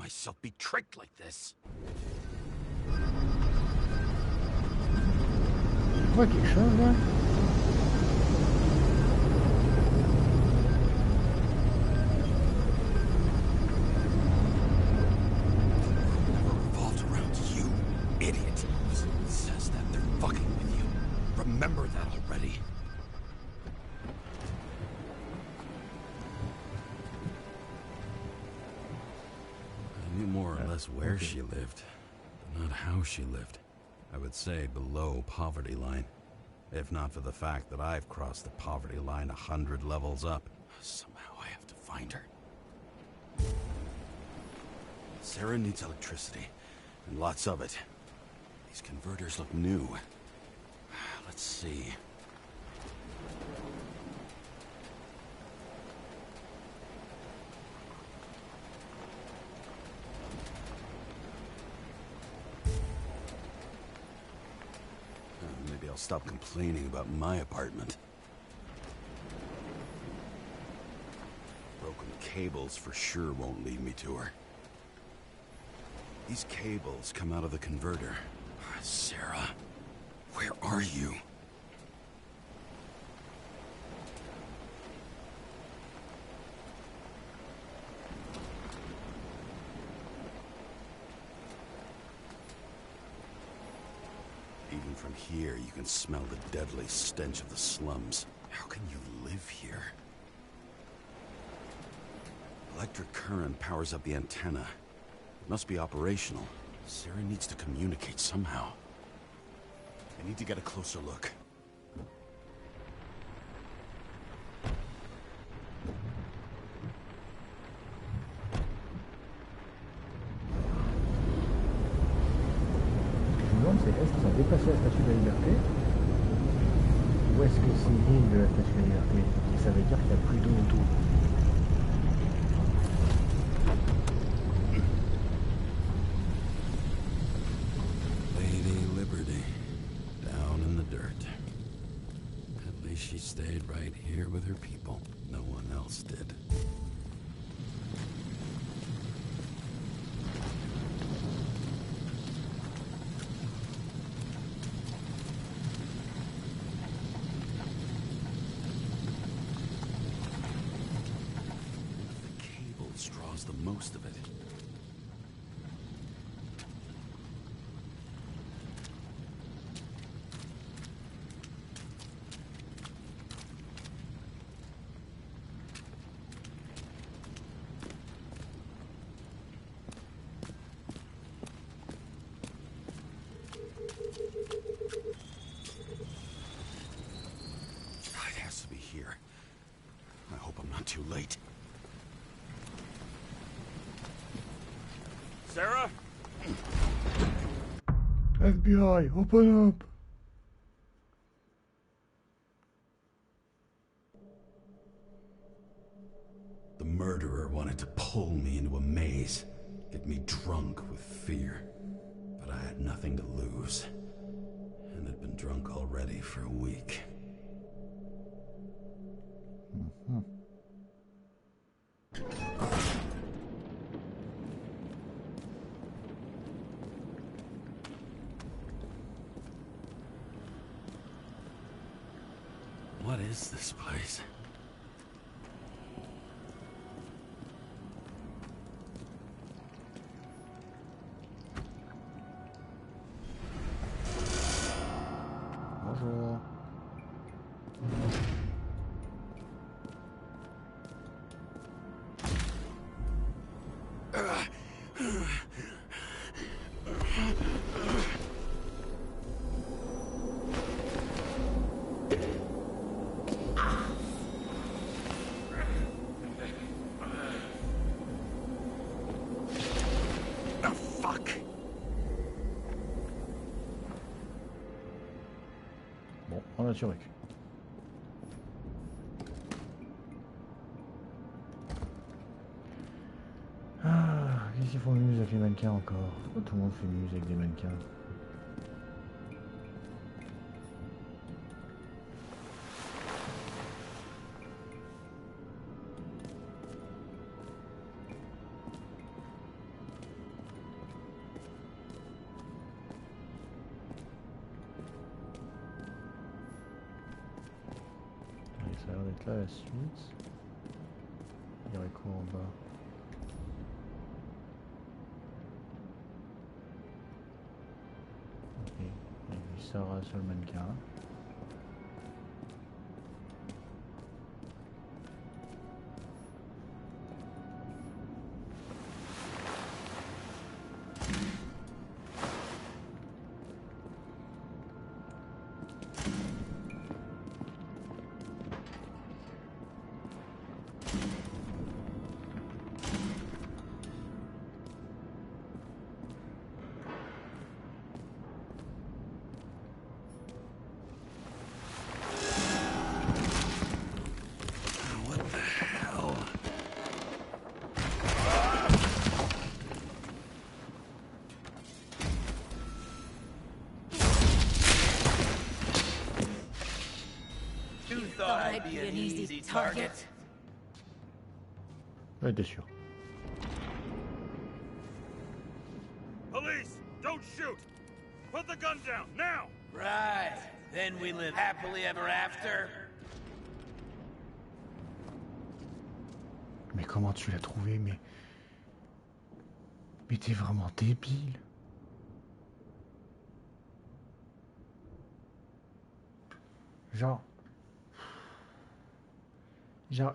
myself be tricked like this. Je vois quelque chose là. Revolved around you, idiot. Someone says that they're fucking with you. Remember that already. I knew more or less where she lived, but not how she lived. I would say below poverty line. If not for the fact that I've crossed the poverty line 100 levels up. Somehow I have to find her. Sarah needs electricity, and lots of it. These converters look new. Let's see. Maybe I'll stop complaining about my apartment. Broken cables for sure won't lead me to her. These cables come out of the converter. Sarah, where are you? Even from here, you can smell the deadly stench of the slums. How can you live here? Electric current powers up the antenna. It must be operational. Sarah needs to communicate somehow. I need to get a closer look. C'est est-ce qu'ils ont dépassé la statue de la liberté ou est-ce que c'est l'île de la statue de la liberté et ça veut dire qu'il n'y a plus d'eau autour. Lady Liberty, down in the dirt. At least she stayed right here with her people. No one else did. Draws the most of it. It has to be here. I hope I'm not too late. Sarah? FBI, open up! The murderer wanted to pull me into a maze, get me drunk with fear. But I had nothing to lose, and had been drunk already for a week. What is this place? Bonjour. Bon, on a survécu. Ah, qu'est-ce qu'ils font muse avec les mannequins encore? Pourquoi tout le monde fait muse avec des mannequins? être là la suite. Il y aurait quoi en bas? Ok, il y a du Sarah sur le mannequin. I'd be an easy target. Ouais, t'es sûr. Police, don't shoot! Put the gun down, now! Right. Then we live happily ever after. Mais comment tu l'as trouvé? Mais t'es vraiment débile. Genre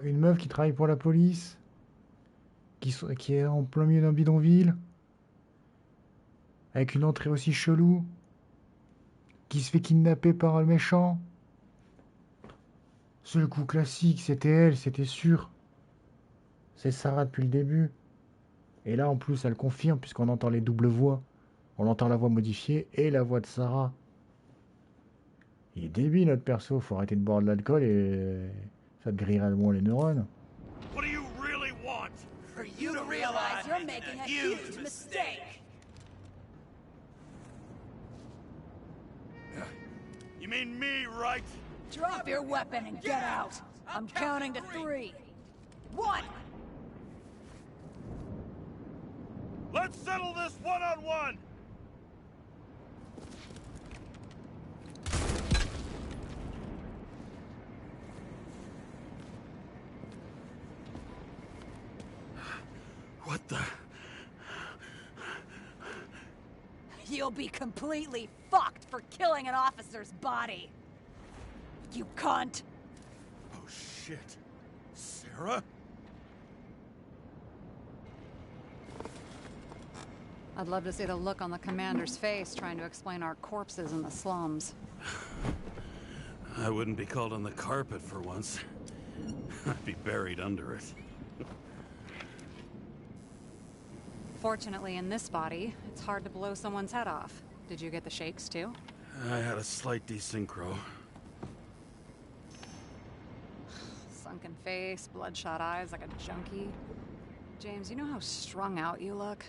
une meuf qui travaille pour la police, qui est en plein milieu d'un bidonville, avec une entrée aussi chelou, qui se fait kidnapper par le méchant. C'est le coup classique, c'était elle, c'était sûr. C'est Sarah depuis le début. Et là en plus elle confirme puisqu'on entend les doubles voix. On entend la voix modifiée et la voix de Sarah. Il est débile notre perso, faut arrêter de boire de l'alcool et ça te grillera de moins les neurones. What do you really want? For you to realize you're making a huge mistake. You mean me, right? Drop your weapon and get out. I'm counting to 3. 1. Let's settle this one-on-one! What the? You'll be completely fucked for killing an officer's body. You cunt. Oh shit. Sarah? I'd love to see the look on the commander's face trying to explain our corpses in the slums. I wouldn't be called on the carpet for once. I'd be buried under it. Fortunately, in this body, it's hard to blow someone's head off. Did you get the shakes, too? I had a slight desynchro. Sunken face, bloodshot eyes like a junkie. James, you know how strung out you look?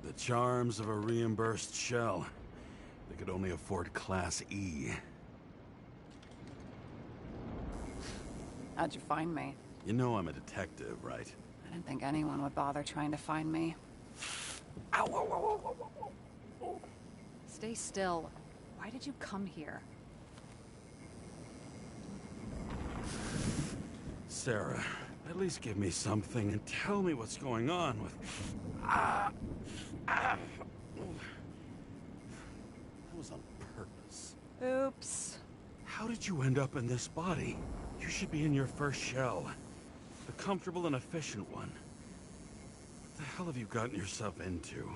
The charms of a reimbursed shell. They could only afford Class E. How'd you find me? You know I'm a detective, right? I didn't think anyone would bother trying to find me. Ow, ow, ow, ow, ow, ow. Stay still. Why did you come here? Sarah, at least give me something and tell me what's going on with... That was on purpose. Oops. How did you end up in this body? You should be in your first shell. The comfortable and efficient one. What the hell have you gotten yourself into?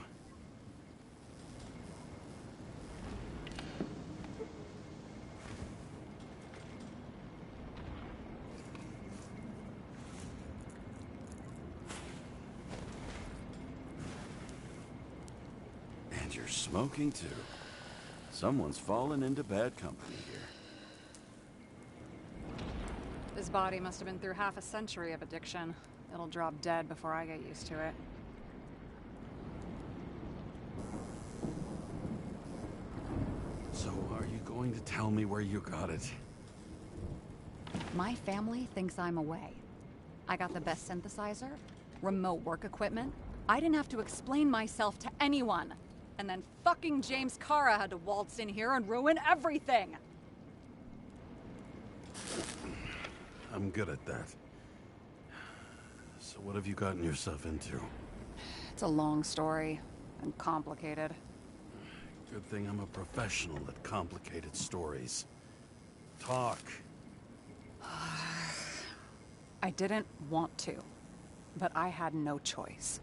And you're smoking too. Someone's fallen into bad company here. This body must have been through half a century of addiction. It'll drop dead before I get used to it. So, are you going to tell me where you got it? My family thinks I'm away. I got the best synthesizer, remote work equipment. I didn't have to explain myself to anyone. And then fucking James Kara had to waltz in here and ruin everything. I'm good at that. So what have you gotten yourself into? It's a long story and complicated. Good thing I'm a professional at complicated stories. Talk. I didn't want to, but I had no choice.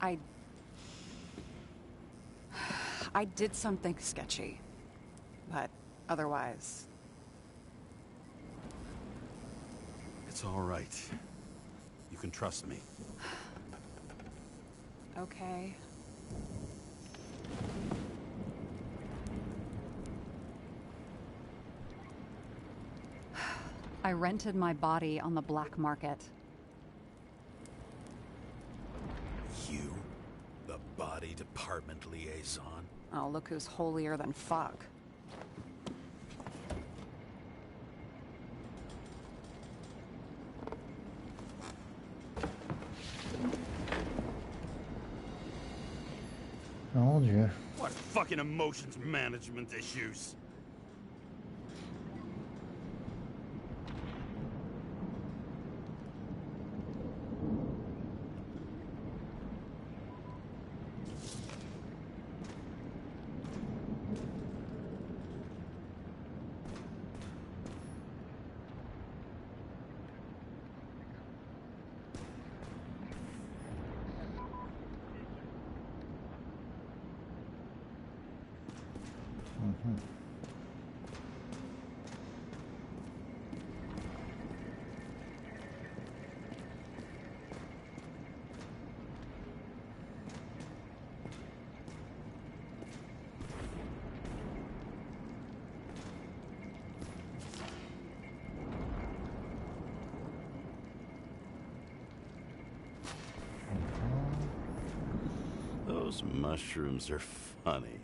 I did something sketchy, but otherwise... It's all right. You can trust me. Okay. I rented my body on the black market. You? The body department liaison? Oh, look who's holier than fuck. Oh Dieu. What fucking emotions management issues? Those mushrooms are funny.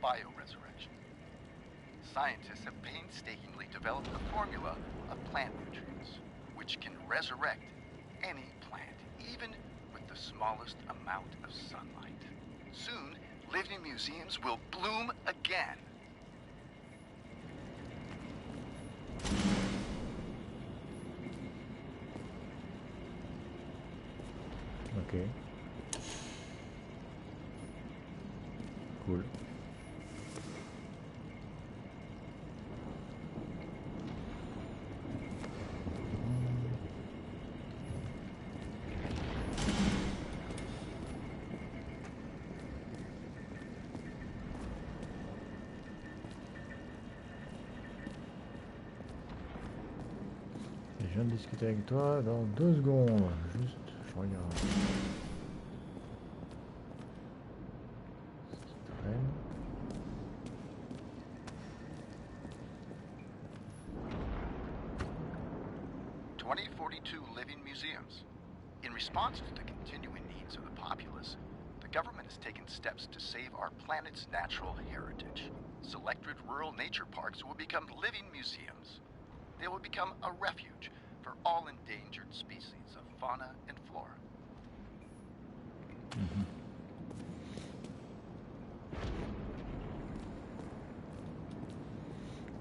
Bioresurrection. Scientists have painstakingly developed a formula of plant nutrients which can resurrect any plant, even with the smallest amount of sunlight. Soon, living museums will bloom again. Ok. Cool. Je viens de discuter avec toi dans 2 secondes. Juste, je regarde. Ce qui traîne. Living museums. In response to the continuing needs of the populace, the government has taken steps to save our planet's natural heritage. Selected rural nature parks will become living museums. They will become a refuge for all endangered species of fauna and flora.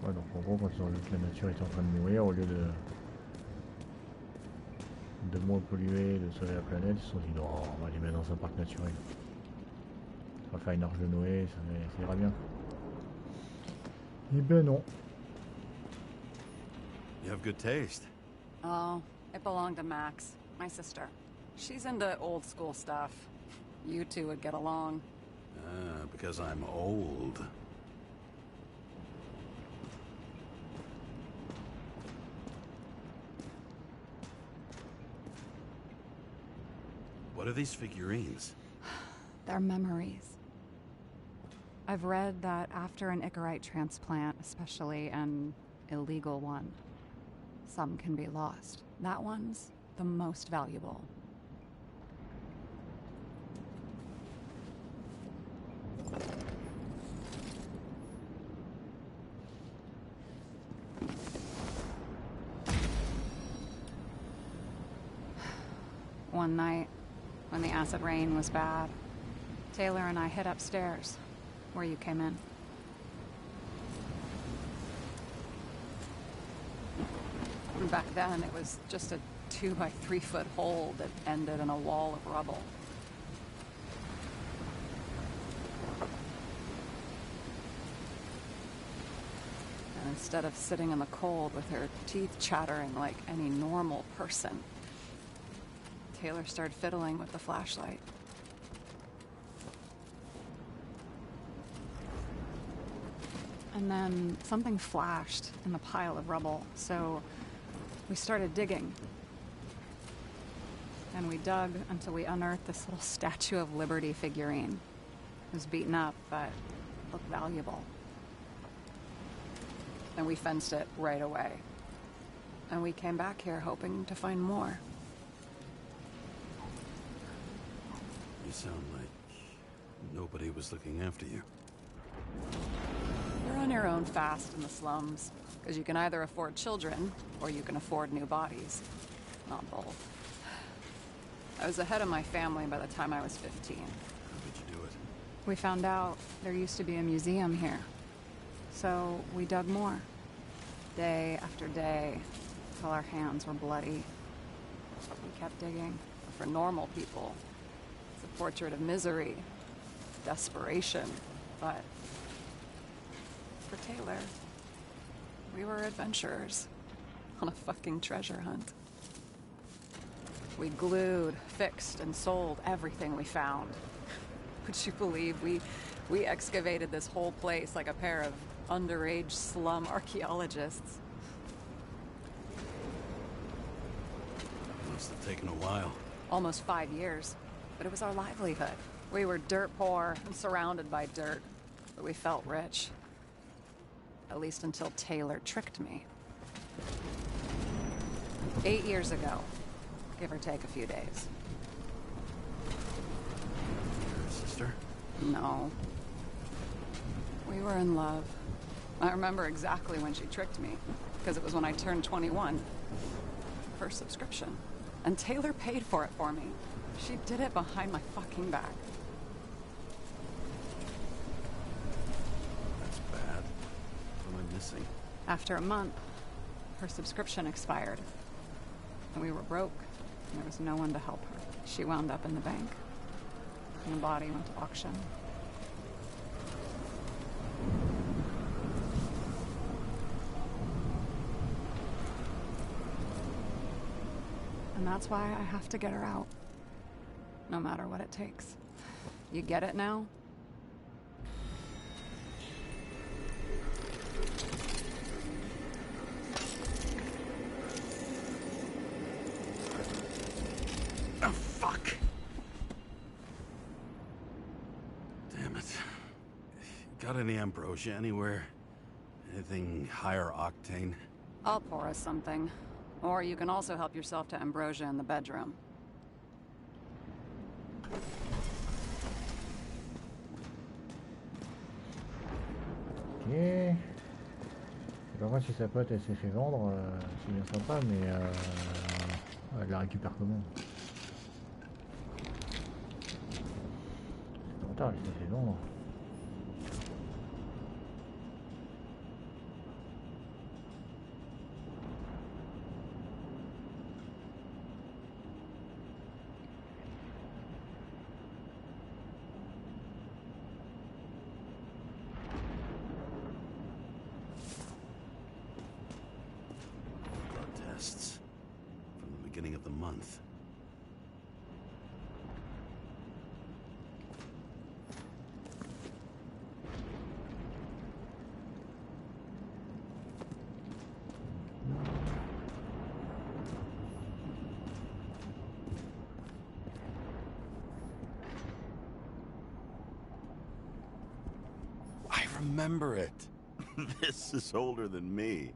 Ouais, donc en gros, quand ils ont vu que la nature était en train de mourir, au lieu de moins polluer, de sauver la planète, ils se sont dit non, on va les mettre dans un parc naturel. On va faire une arche de Noé, ça ira bien. Eh ben non. You have good taste. Oh, it belonged to Max, my sister. She's into old school stuff. You two would get along. Because I'm old. What are these figurines? They're memories. I've read that after an Icarite transplant, especially an illegal one, some can be lost. That one's the most valuable. One night, when the acid rain was bad, Taylor and I hid upstairs, where you came in. And back then, it was just a 2 by 3 foot hole that ended in a wall of rubble. And instead of sitting in the cold with her teeth chattering like any normal person, Taylor started fiddling with the flashlight. And then something flashed in the pile of rubble, so we started digging. And we dug until we unearthed this little Statue of Liberty figurine. It was beaten up, but looked valuable. And we fenced it right away. And we came back here hoping to find more. You sound like nobody was looking after you. You're on your own fast in the slums, because you can either afford children, or you can afford new bodies. Not both. I was ahead of my family by the time I was 15. How did you do it? We found out there used to be a museum here. So we dug more. Day after day, till our hands were bloody. We kept digging. For normal people, it's a portrait of misery, desperation, but for Taylor, we were adventurers on a fucking treasure hunt. We glued, fixed, and sold everything we found. Would you believe we excavated this whole place like a pair of underage slum archaeologists? Must have taken a while. Almost 5 years, but it was our livelihood. We were dirt poor and surrounded by dirt, but we felt rich. At least until Taylor tricked me. 8 years ago, give or take a few days. Your sister? No. We were in love. I remember exactly when she tricked me, because it was when I turned 21. First subscription. And Taylor paid for it for me. She did it behind my fucking back. That's bad. What am I missing? After a month, her subscription expired. And we were broke, and there was no one to help her. She wound up in the bank. And the body went to auction. And that's why I have to get her out. No matter what it takes. You get it now? Oh, fuck! Damn it. Got any ambrosia anywhere? Anything higher octane? I'll pour us something. Or you can also help yourself to ambrosia in the bedroom. Ok. Je sais pas moi si sa pote elle s'est fait vendre, c'est bien sympa, mais elle la récupère comment? C'est trop tard, elle s'est fait vendre. Tests from the beginning of the month. I remember it. This is older than me.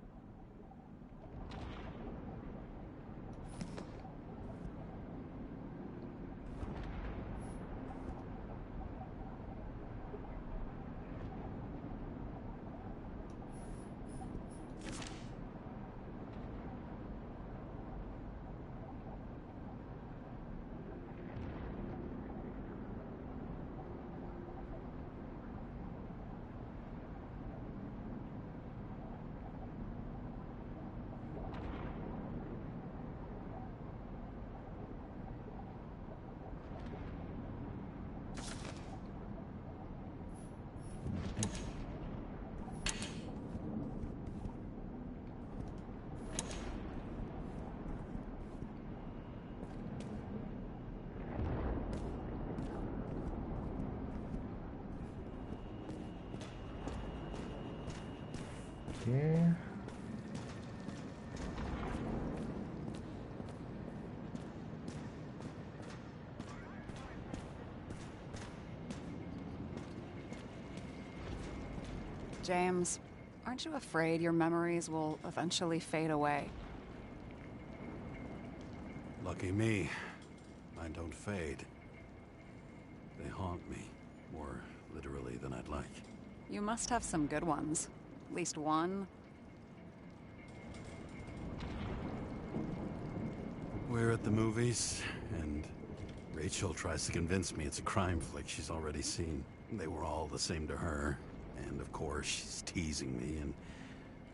Ok. James, aren't you afraid your memories will eventually fade away? Lucky me. Mine don't fade. They haunt me, more literally than I'd like. You must have some good ones. At least one. We're at the movies, and Rachel tries to convince me it's a crime flick she's already seen. They were all the same to her, and of course she's teasing me, and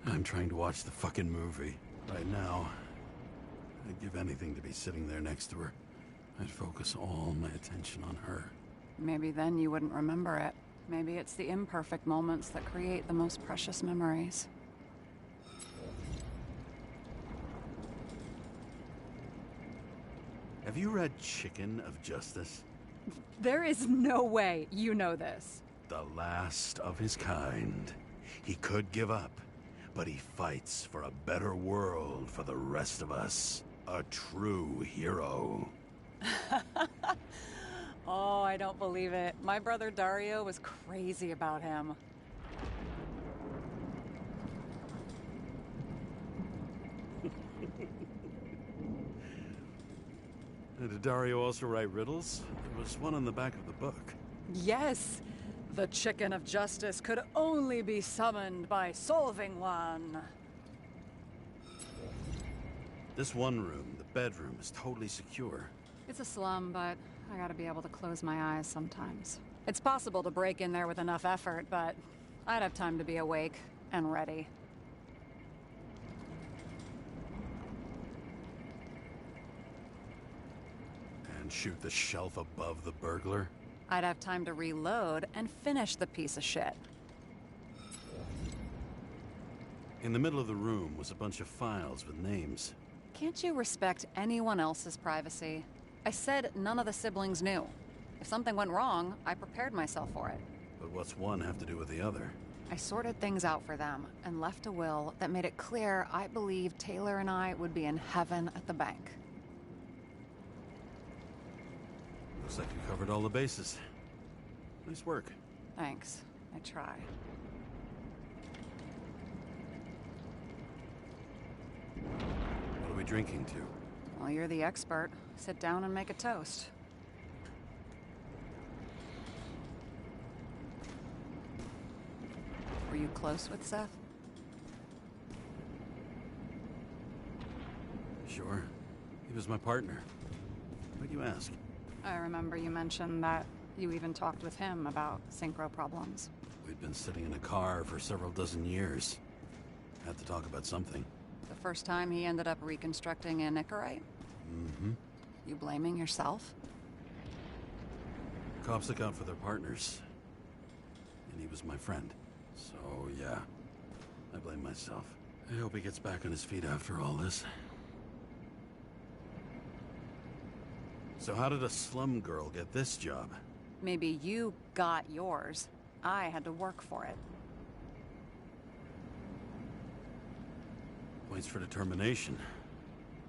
I'm trying to watch the fucking movie. Right now, I'd give anything to be sitting there next to her. I'd focus all my attention on her. Maybe then you wouldn't remember it. Maybe it's the imperfect moments that create the most precious memories. Have you read Chicken of Justice? There is no way you know this. The last of his kind. He could give up, but he fights for a better world for the rest of us. A true hero. Oh, I don't believe it. My brother Dario was crazy about him. Did Dario also write riddles? There was one on the back of the book. Yes! The Chicken of Justice could only be summoned by solving one. This one room, the bedroom, is totally secure. It's a slum, but I gotta be able to close my eyes sometimes. It's possible to break in there with enough effort, but I'd have time to be awake and ready. And shoot the shelf above the burglar? I'd have time to reload and finish the piece of shit. In the middle of the room was a bunch of files with names. Can't you respect anyone else's privacy? I said none of the siblings knew. If something went wrong, I prepared myself for it. But what's one have to do with the other? I sorted things out for them and left a will that made it clear I believed Taylor and I would be in heaven at the bank. Looks like you covered all the bases. Nice work. Thanks. I try. What are we drinking to? Well, you're the expert. Sit down and make a toast. Were you close with Seth? Sure. He was my partner. Why'd you ask? I remember you mentioned that you even talked with him about synchro problems. We'd been sitting in a car for several dozen years. Had to talk about something. The first time he ended up reconstructing a Nicorite? Mm-hmm. You blaming yourself? Cops look out for their partners. And he was my friend. So, yeah. I blame myself. I hope he gets back on his feet after all this. So how did a slum girl get this job? Maybe you got yours. I had to work for it. Points for determination.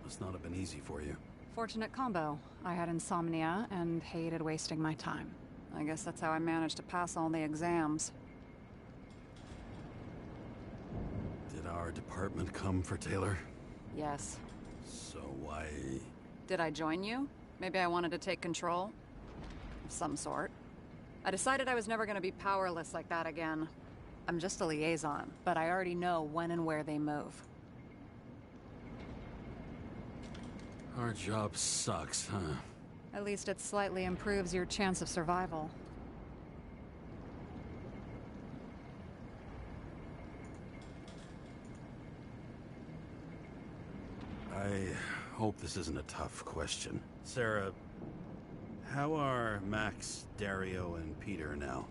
Must not have been easy for you. Fortunate combo. I had insomnia and hated wasting my time. I guess that's how I managed to pass all the exams. Did our department come for Taylor? Yes. So why... Did I join you? Maybe I wanted to take control? Of some sort. I decided I was never going to be powerless like that again. I'm just a liaison, but I already know when and where they move. Our job sucks, huh? At least it slightly improves your chance of survival. I hope this isn't a tough question. Sarah, how are Max, Dario, and Peter now?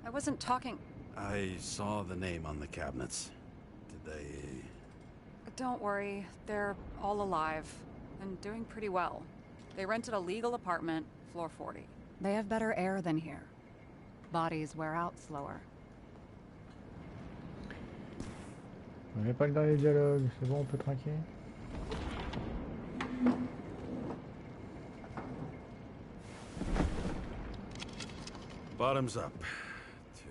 I wasn't talking... I saw the name on the cabinets. Did they... Don't worry, they're all alive. And doing pretty well. They rented a legal apartment, floor 40. They have better air than here. Bodies wear out slower. On n'avait pas le dernier dialogue, c'est bon, on peut trinquer. Bottoms up to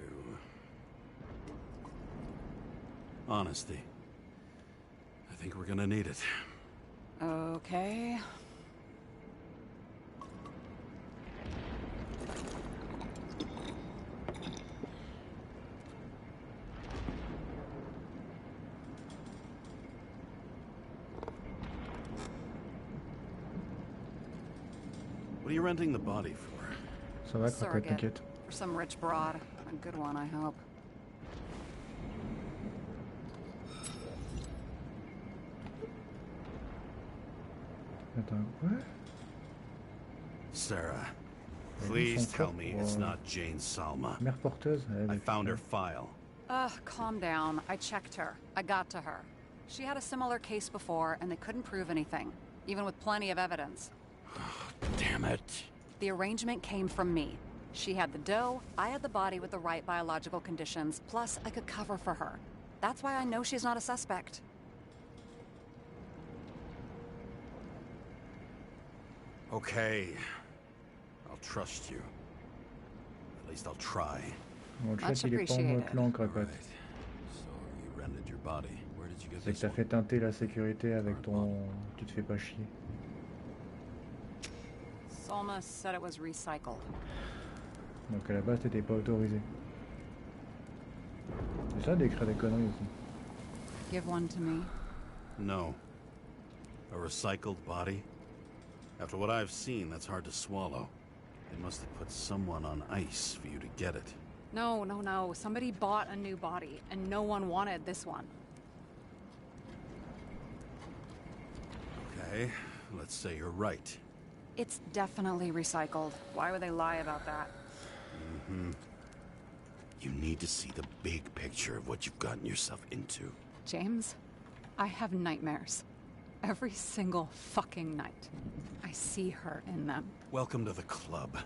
honesty. I think we're gonna need it. Okay. What are you renting the body for? Ça va, Croquette, t'inquiète. For some rich broad. A good one, I hope. Attends, quoi? Sarah, please tell me it's not Jane Salma. Mère porteuse? I found her file. Calm down. I checked her. I got to her. She had a similar case before, and they couldn't prove anything, even with plenty of evidence. Damn it. The arrangement came from me. She had the dough, I had the body with the right biological conditions, plus I could cover for her. That's why I know she's not a suspect. Okay. I'll trust you. At least I'll try. Bon, le chat, il est pas en mode clan, Croquette. So you rented your body. Where did you get C'est que this t'as one? fait teinter la sécurité avec ton... Tu te fais pas chier. Salma said it was recycled. Donc à la base, t'étais pas autorisé. C'est ça d'écrire des conneries aussi. Give one to me. No. A recycled body? After what I've seen, that's hard to swallow. They must have put someone on ice for you to get it. No. Somebody bought a new body, and no one wanted this one. Okay, let's say you're right. It's definitely recycled. Why would they lie about that? You need to see the big picture of what you've gotten yourself into. James, I have nightmares. Every single fucking night. I see her in them. Welcome to the club.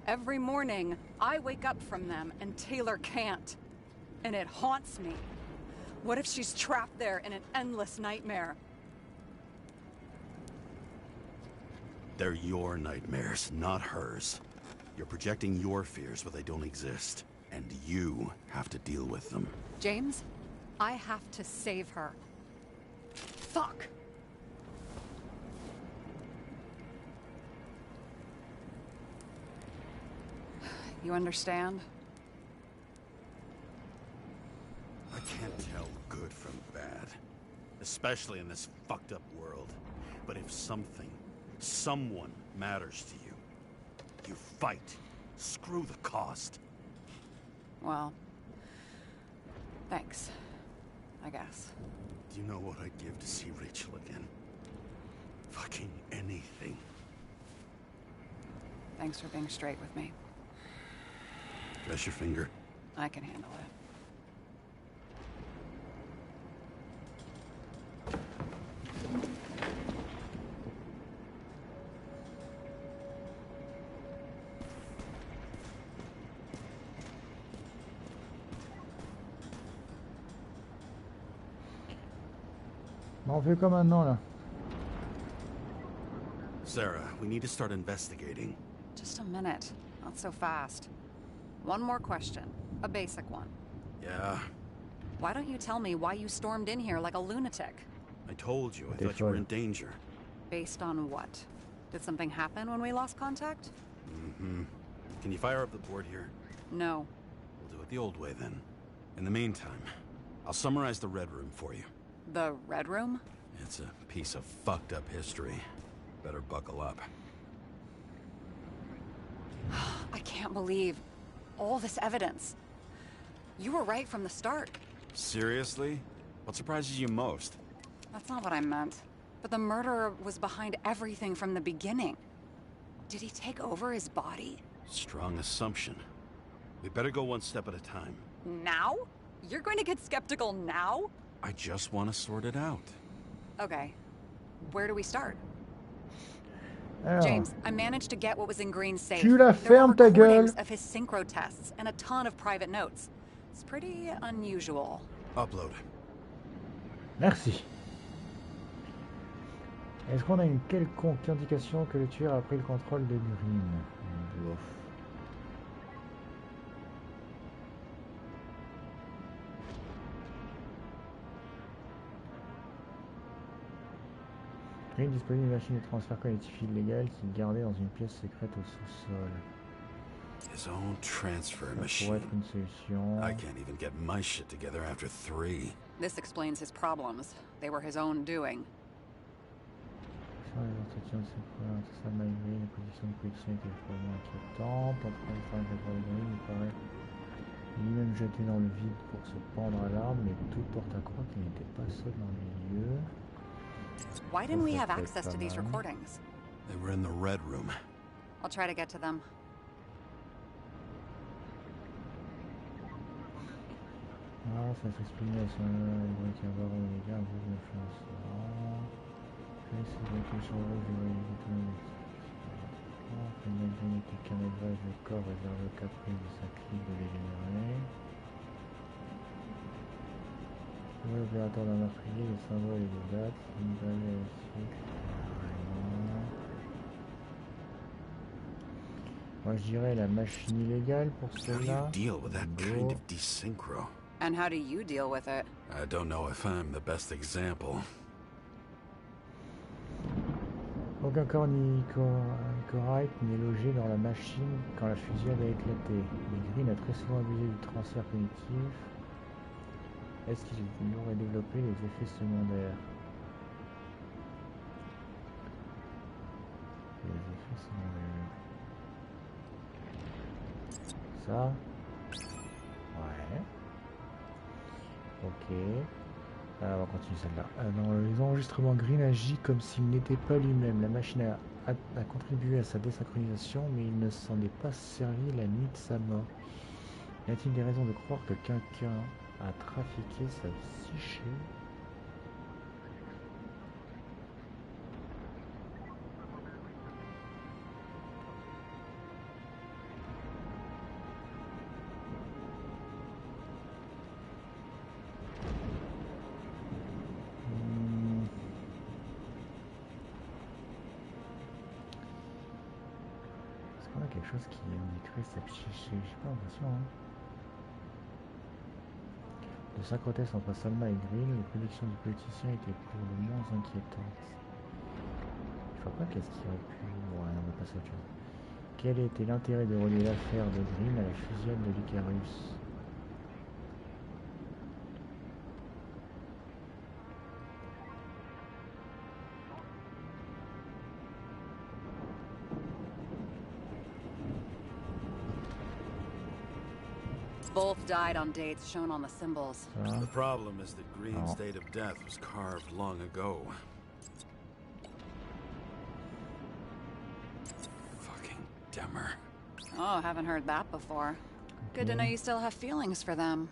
Every morning, I wake up from them and Taylor can't. And it haunts me. What if she's trapped there in an endless nightmare? They're your nightmares, not hers. You're projecting your fears, but they don't exist. And you have to deal with them. James, I have to save her. Fuck! You understand? I can't tell good from bad. Especially in this fucked up world. But if something, someone matters to you, you fight. Screw the cost. Well, thanks, I guess. Do you know what I'd give to see Rachel again? Fucking anything. Thanks for being straight with me. Press your finger. I can handle it. On fait quoi maintenant là? Sarah, we need to start investigating. Just a minute. Not so fast. One more question. A basic one. Yeah, Why don't you tell me why you stormed in here like a lunatic? I told you. I thought you were in danger. Based on what? Did something happen when we lost contact? Can you fire up the board here? No. We'll do it the old way then. In the meantime, I'll summarize the Red Room for you. The Red Room? It's a piece of fucked up history. Better buckle up. I can't believe all this evidence. You were right from the start. Seriously? What surprises you most? That's not what I meant. But the murderer was behind everything from the beginning. Did he take over his body? Strong assumption. We better go one step at a time. Now? You're going to get skeptical now? I just want to sort it out. Okay. Where do we start? Alors, James, I managed to get what was in Green's safe. Tu la There were fermes, ta recordings gueule. of his synchro tests and a ton of private notes. It's pretty unusual. Upload. Merci. Est-ce qu'on a une quelconque indication que le tueur a pris le contrôle de Green? Bof. Green dispose d'une machine de transfert cognitif illégale qu'il gardait dans une pièce secrète au sous-sol. His own transfer Ça pourrait machine. être une solution. I can't even get my shit together after 3. This explains his problems. They were his own doing. Les entretiens de ses problèmes, tout ça malgré les positions de policiers étaient vraiment inquiétantes. En train de faire une réforme de Green, il paraît lui-même jeté dans le vide pour se pendre à l'arbre, mais tout porte à croire qu'il n'était pas seul dans les lieux. Why didn't we have access to these recordings? They were in the red room. I'll try to get to them. Ah, ça s'exprime à son il y a avoir les gars, vous influenceurs. C'est vrai que sur le jeu, il y a tout le monde. Après, il y a une caméra de corps réservé au caprice de sa clique de dégénérer. L'opérateur d'un meurtrier, les symboles et les dates, une balle et la suite. Moi je dirais la machine illégale pour How do cela. you deal with that kind of desynchro? And how do you deal with it? I don't know if I'm the best example. Aucun corps ni correct n'est logé dans la machine quand la fusillade a éclaté. Mais Green a très souvent abusé du transfert cognitif. Est-ce qu'il aurait développé les effets secondaires? Les effets secondaires. Ça. Ouais. Ok. Alors, on va continuer celle-là. Dans les enregistrements, Green agit comme s'il n'était pas lui-même. La machine a contribué à sa désynchronisation, mais il ne s'en est pas servi la nuit de sa mort. Y a-t-il des raisons de croire que quelqu'un a trafiqué sa psyché? Est-ce qu'on a quelque chose qui indiquerait sa psyché? J'ai pas l'impression, hein. De synchrothèse entre Salma et Green, les prédictions du politicien étaient pour le moins inquiétantes. Je vois pas qu'est-ce qui aurait pu... Ouais, on va passer à autre chose. Quel était l'intérêt de relier l'affaire de Green à la fusillade de l'Icarus? Both died on dates shown on the symbols. The problem is that Green's date of death was carved long ago. Fucking Demmer. Oh, haven't heard that before. Good to know you still have feelings for them.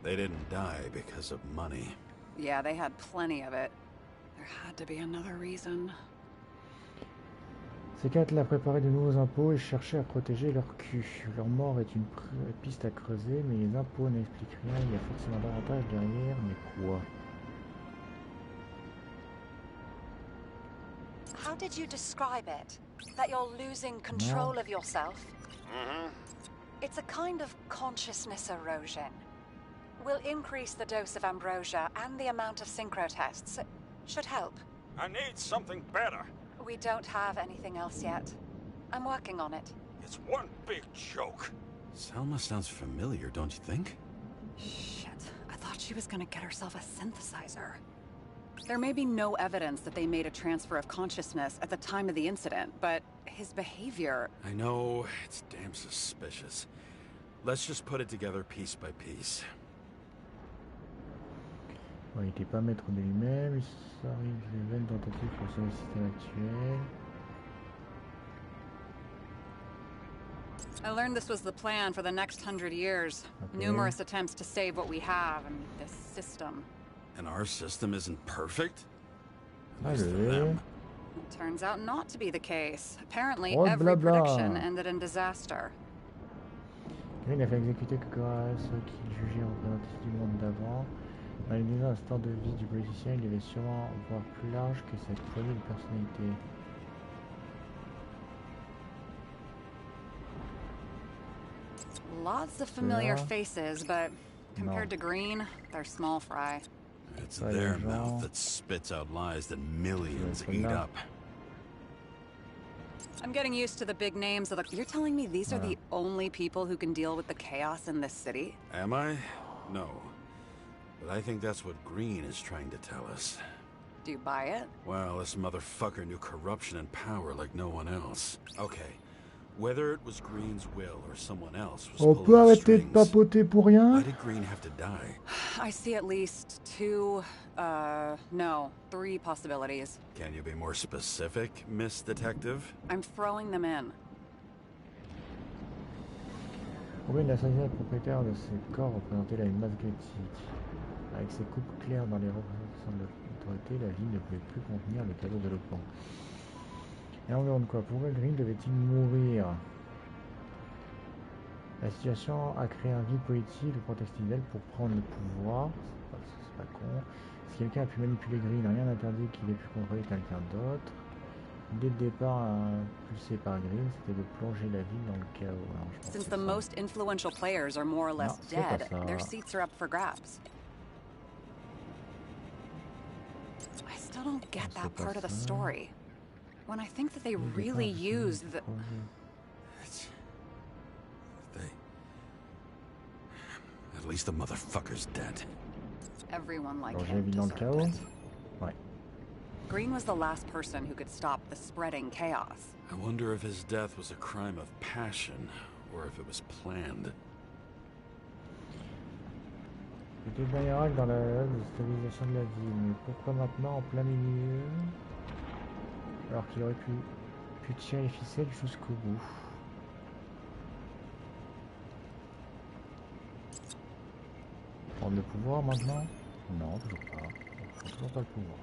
They didn't die because of money. Yeah, they had plenty of it. There had to be another reason. Ces quatre a préparé de nouveaux impôts et cherchaient à protéger leur cul. Leur mort est une piste à creuser, mais les impôts n'expliquent rien. Il y a forcément davantage derrière, mais quoi? How did you describe it? That you're losing control of yourself? It's a kind of consciousness erosion. We'll increase the dose of ambrosia and the amount of synchro tests. It should help. I need something better. We don't have anything else yet. I'm working on it. It's one big joke. Selma sounds familiar, don't you think? Shit, I thought she was gonna get herself a synthesizer. There may be no evidence that they made a transfer of consciousness at the time of the incident, but his behavior... I know, it's damn suspicious. Let's just put it together piece by piece. Bon, il n'était pas maître de lui-même, il arrive les vaines tentatives pour sauver le système actuel. I learned this was the plan for the next 100 years. Okay. Numerous attempts to save what we have and this system. And our system isn't perfect? At least for Allez. them. It turns out not to be the case. Apparently, Oh, every blabla. prediction ended in disaster. Green a fait exécuter que grâce à ceux qu'il jugeait représentatifs du monde d'avant. Analysant l'instant de vie du politicien, il devait sûrement voir plus large que cette poignée de personnalité. Lots of familiar faces, but compared to Green, they're small fry. It's their mouth that spits out lies that millions eat up. I'm getting used to the big names of the... You're telling me these are the only people who can deal with the chaos in this city? Am I? No. But I think that's what Green is trying to tell us. Do you buy it? Well, this motherfucker knew corruption and power like no one else. Okay. Whether it was Green's will or someone else was On peut arrêter de papoter pour rien? Why did Green have to die? I see at least no, 3 possibilities. Can you be more specific, Miss Detective? I'm throwing them in. Combien d'assassinats le propriétaire de ces corps représentait là une masse glyptique. Avec ses coupes claires dans les représentations de l'autorité, la ville ne pouvait plus contenir le cadeau de l'opan. Et environ de quoi? Pourquoi Green devait-il mourir? La situation a créé un vide politique, le contexte idéal pour prendre le pouvoir. C'est pas con. Si quelqu'un a pu manipuler Green, rien n'interdit qu'il ait pu contrôler quelqu'un d'autre. Dès le départ, impulsé par Green, c'était de plonger la ville dans le chaos. Alors, Since the most influential players are more or less dead, their seats are up for grabs. I still don't get that part of the story. When I think that they really used the... At least the motherfucker's dead. Everyone like him deserved it. Green was the last person who could stop the spreading chaos. I wonder if his death was a crime of passion, or if it was planned. C'était bien Irak dans la stabilisation de la ville, mais pourquoi maintenant en plein milieu? Alors qu'il aurait pu tirer les ficelles jusqu'au bout. Prendre le pouvoir maintenant? Non, toujours pas. Toujours pas le pouvoir.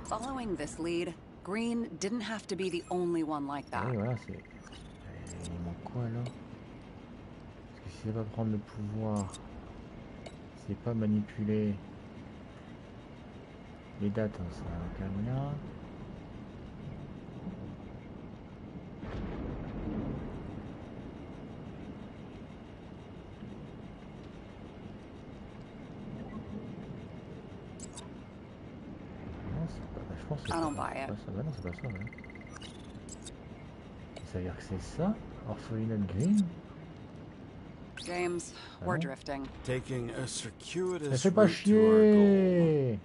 Following this lead, Green didn't have to be the only one like that. Oui, voilà, c'est... Il manque quoi là? Parce que si c'est pas prendre le pouvoir, c'est pas manipuler les dates, hein, ça n'a aucun lien. Je pense que c'est pas ça. Bah non, c'est pas ça. Ouais. Ça veut dire que c'est ça? Orphelinat Green? James, we're drifting. Taking a circuitous ça fait pas chier!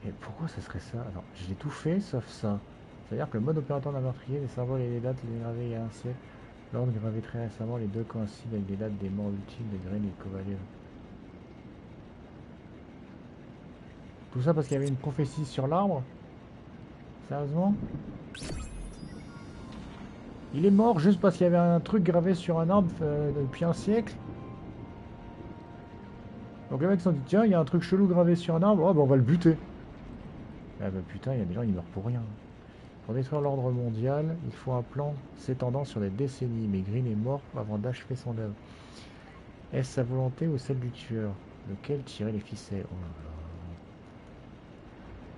Et pourquoi ça serait ça? Attends, j'ai tout fait sauf ça. C'est-à-dire que le mode opératoire d'un meurtrier, les symboles et les dates les gravés il y a un siècle. L'ordre gravé très récemment, les deux coïncident avec des dates des morts ultimes de Green et Kovalev. Tout ça parce qu'il y avait une prophétie sur l'arbre? Sérieusement? Il est mort juste parce qu'il y avait un truc gravé sur un arbre depuis un siècle? Donc les mecs se sont dit tiens, il y a un truc chelou gravé sur un arbre, oh bah on va le buter. Ah bah putain, il y a des gens qui meurent pour rien. Pour détruire l'ordre mondial, il faut un plan s'étendant sur des décennies, mais Green est mort avant d'achever son œuvre. Est-ce sa volonté ou celle du tueur? Lequel tirer les ficelles? Oh là là.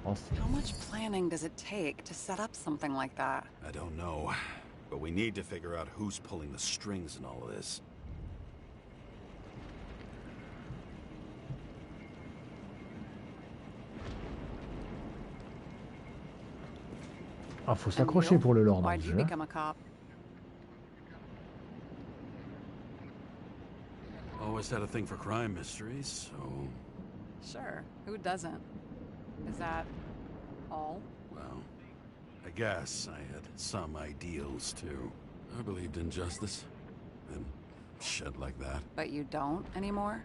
How much planning does it take to set up something like that? I don't know, but we need to figure out who's pulling the strings in all of this. Ah, faut s'accrocher pour le lore. Why'd you become a cop? Always had a thing for crime mysteries, so... Sure, who doesn't? Is that all? Well, I guess I had some ideals too. I believed in justice, and shit like that. But you don't anymore?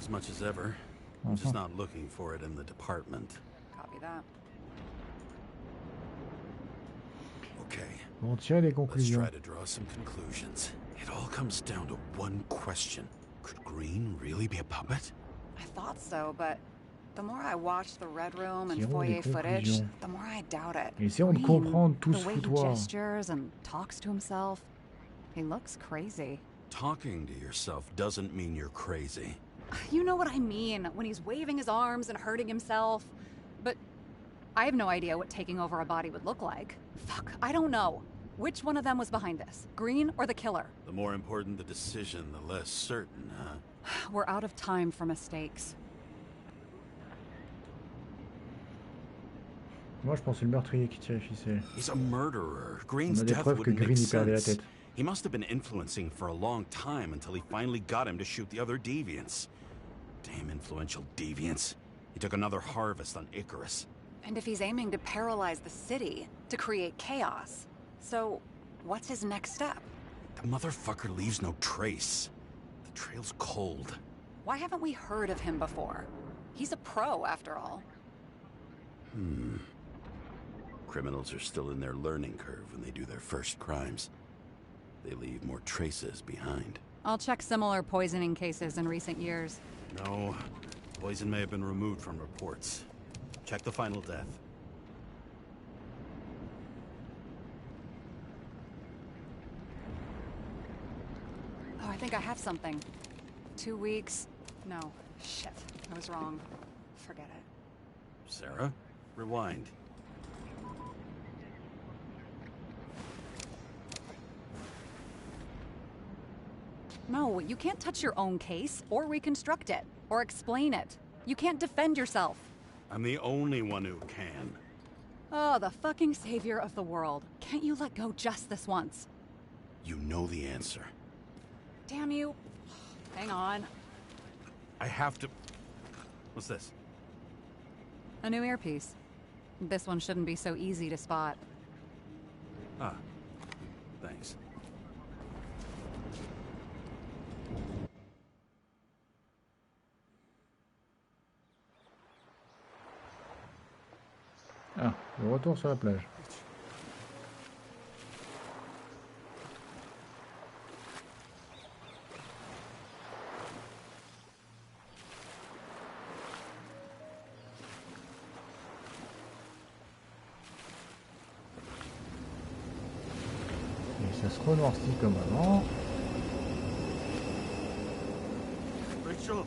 As much as ever. I'm just not looking for it in the department. Copy that. Okay. On tire des Let's conclusions. try to draw some conclusions. It all comes down to one question. Could Green really be a puppet? I thought so, but the more I watch the Red Room and Tirons des foyer footage, conclusions. the more I doubt it. Essayons de Green, comprendre tout the ce way he foutoir. gestures and talks to himself, he looks crazy. Talking to yourself doesn't mean you're crazy. You know what I mean, when he's waving his arms and hurting himself. But I have no idea what taking over a body would look like. Fuck, I don't know. Which one of them was behind this? Green or the killer? The more important the decision, the less certain, huh? We're out of time for mistakes. Moi, je pense que c'est le meurtrier qui tire les ficelles. He's a murderer. On Green's a des death preuves que wouldn't make Green y perdait la sense. tête. He must have been influencing for a long time until he finally got him to shoot the other deviants. Damn influential deviants. He took another harvest on Icarus. And if he's aiming to paralyze the city, to create chaos, so what's his next step? The motherfucker leaves no trace. The trail's cold. Why haven't we heard of him before? He's a pro, after all. Criminals are still in their learning curve when they do their first crimes. They leave more traces behind. I'll check similar poisoning cases in recent years. No, poison may have been removed from reports. Check the final death. Oh, I think I have something. 2 weeks. No, shit, I was wrong. Forget it. Sarah, rewind. No, you can't touch your own case, or reconstruct it, or explain it. You can't defend yourself. I'm the only one who can. Oh, the fucking savior of the world. Can't you let go just this once? You know the answer. Damn you. Hang on. I have to... What's this? A new earpiece. This one shouldn't be so easy to spot. Ah, thanks. Ah, le retour sur la plage. Et ça se renoircit comme avant. Rachel!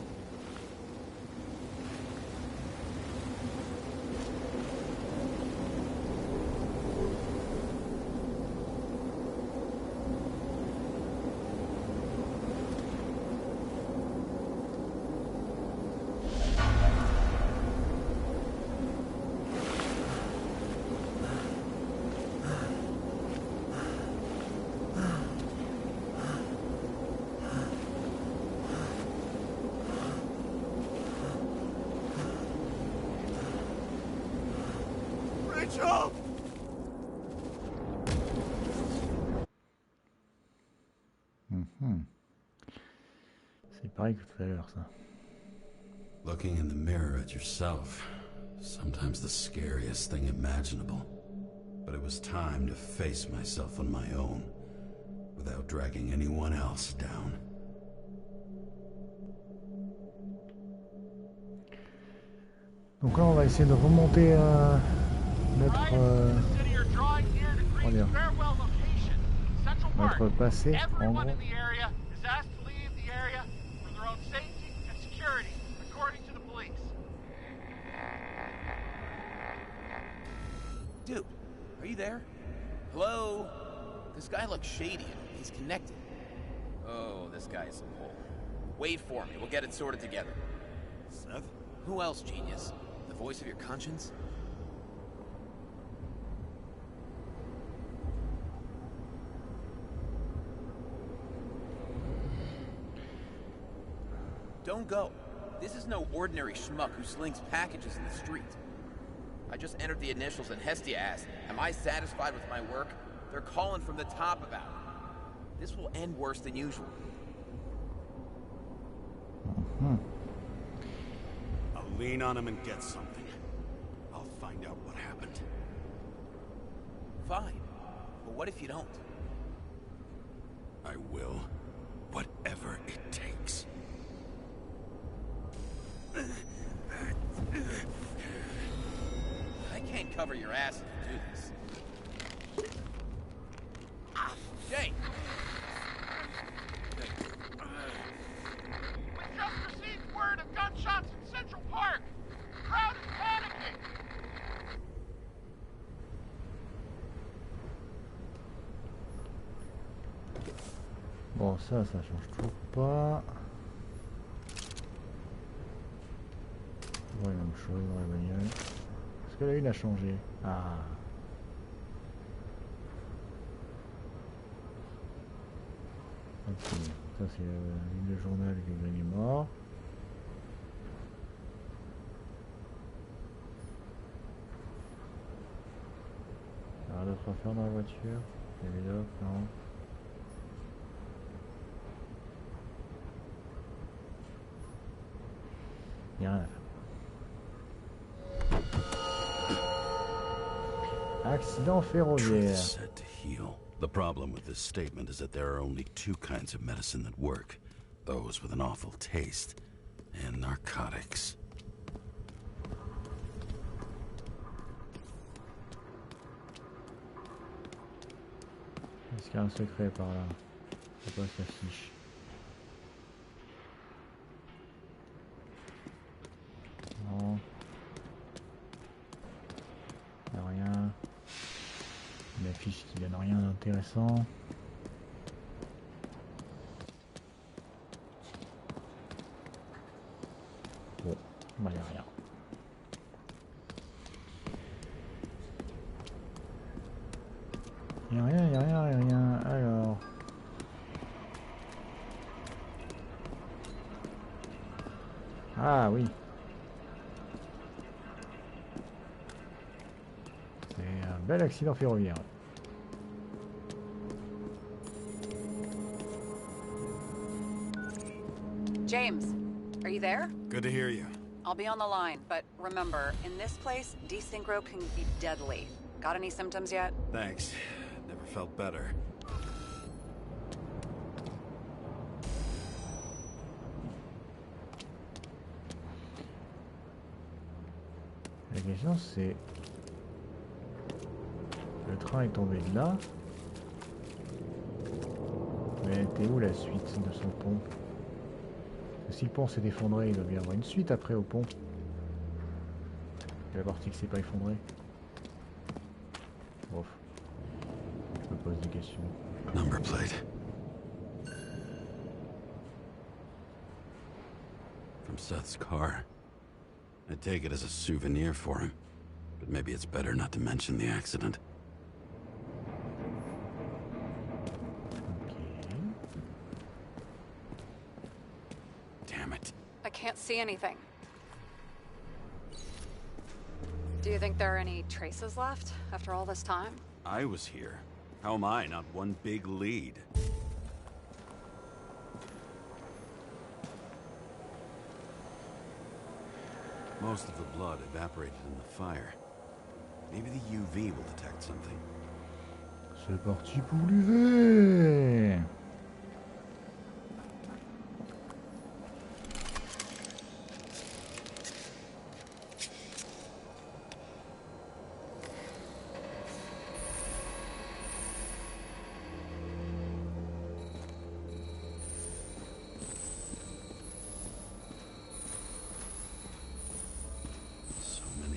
Rachel! C'est pareil que tout à l'heure, ça. Looking in the mirror at yourself, sometimes the scariest thing imaginable. But it was time to face myself on my own, without dragging anyone else down. Donc là, on va essayer de remonter à notre, comment dire, notre passé, en gros. Dude, are you there? Hello? This guy looks shady. He's connected. Oh, this guy is a pole. Wait for me. We'll get it sorted together. Seth? Who else, genius? The voice of your conscience? Don't go. This is no ordinary schmuck who slings packages in the street. I just entered the initials and Hestia asked, am I satisfied with my work? They're calling from the top about it. This will end worse than usual. I'll lean on him and get something. I'll find out what happened. Fine. But what if you don't? I will. Whatever it takes. cover your ass if you do this. Jay! We just received word of gunshots in Central Park. Crowd is panicking. Bon, ça change toujours pas. Ouais, même chose dans la bagnole. Est-ce que la une a changé? Ah. Ok, ça c'est le journal que Green est mort. Il y a rien d'autre à faire dans la voiture? Les vélos, non. Il y a rien à faire. Accident ferroviaire. Said to heal. The problem with this statement is that there are only two kinds of medicine that work. Those with an awful taste and narcotics. Est-ce qu'il y a un secret par là? C'est pas sa fiche. Non. Il n'y a rien. Une affiche qui donne rien d'intéressant. Bon, bah il n'y a rien. Il n'y a rien, il n'y a rien, il n'y a rien. Alors. Ah oui. C'est un bel accident ferroviaire. James, are you there? Good to hear you. I'll be on the line, but remember, in this place, desynchro can be deadly. Got any symptoms yet? Thanks. Never felt better. La question c'est... Le train est tombé de là. Mais elle était où la suite de son pont? Parce que si le pont s'est effondré, il doit bien y avoir une suite après au pont. La partie qui s'est pas effondrée. Ouf. Je me pose des questions. Number plate. From Seth's car. I take it as a souvenir for him. But maybe it's better not to mention the accident. Damn it. I can't see anything. Do you think there are any traces left after all this time? I was here. How am I not one big lead? Most of the blood evaporated in the fire. Maybe the UV will detect something. C'est parti pour l'UV.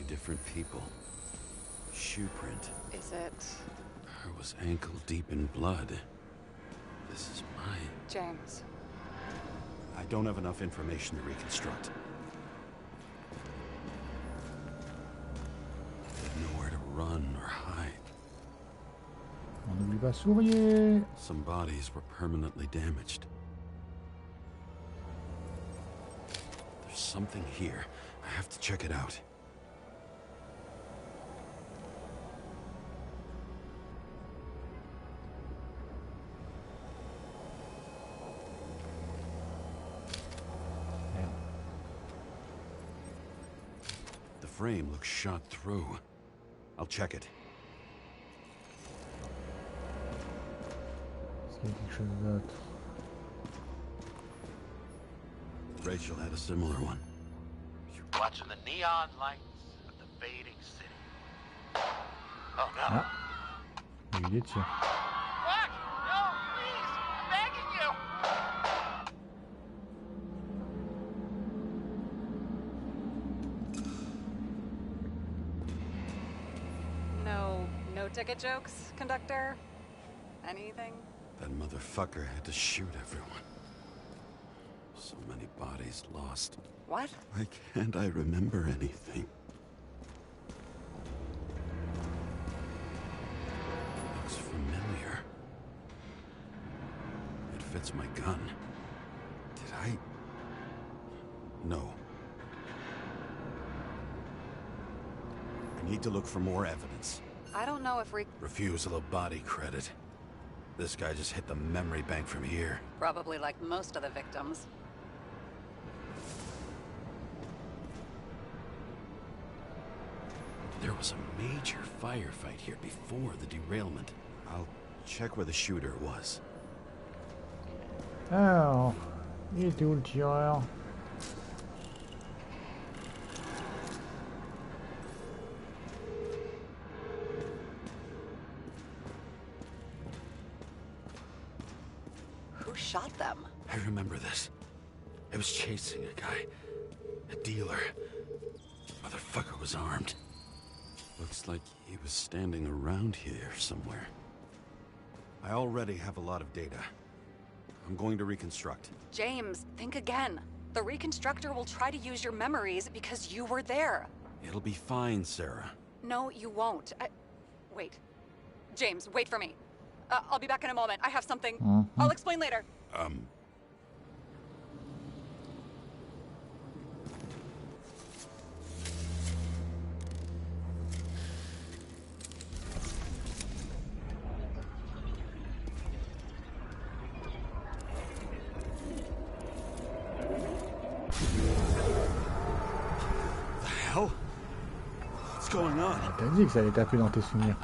Different people. Shoe print. Is it... Her was ankle deep in blood. This is mine. James? I don't have enough information to reconstruct. I had nowhere to run or hide. On n'oublie pas sourier. Some bodies were permanently damaged. There's something here. I have to check it out. The frame looks shot through. I'll check it. Est-ce qu'il y a quelque chose d'autre? Rachel had a similar one. Watching the neon lights of the fading city. Ah. Il y a eu des tirs. What? No, please! I'm begging you! No ticket jokes, conductor? Anything? That motherfucker had to shoot everyone. So many bodies lost. What? Why can't I remember anything? Looks familiar. It fits my gun. Did I? No. I need to look for more evidence. I don't know if Refusal of body credit. This guy just hit the memory bank from here. probably like most of the victims. There was a major firefight here before the derailment. I'll check where the shooter was. Alors, il était où le tireur? Who shot them? I remember this. I was chasing a guy. A dealer. Motherfucker was armed. Looks like he was standing around here somewhere. I already have a lot of data. I'm going to reconstruct. James, think again. The reconstructor will try to use your memories because you were there. It'll be fine, Sarah. No, you won't. Wait. James, wait for me. I'll be back in a moment. I have something. I'll explain later. The hell? What's going on? T'as dit que ça allait taper dans tes souvenirs.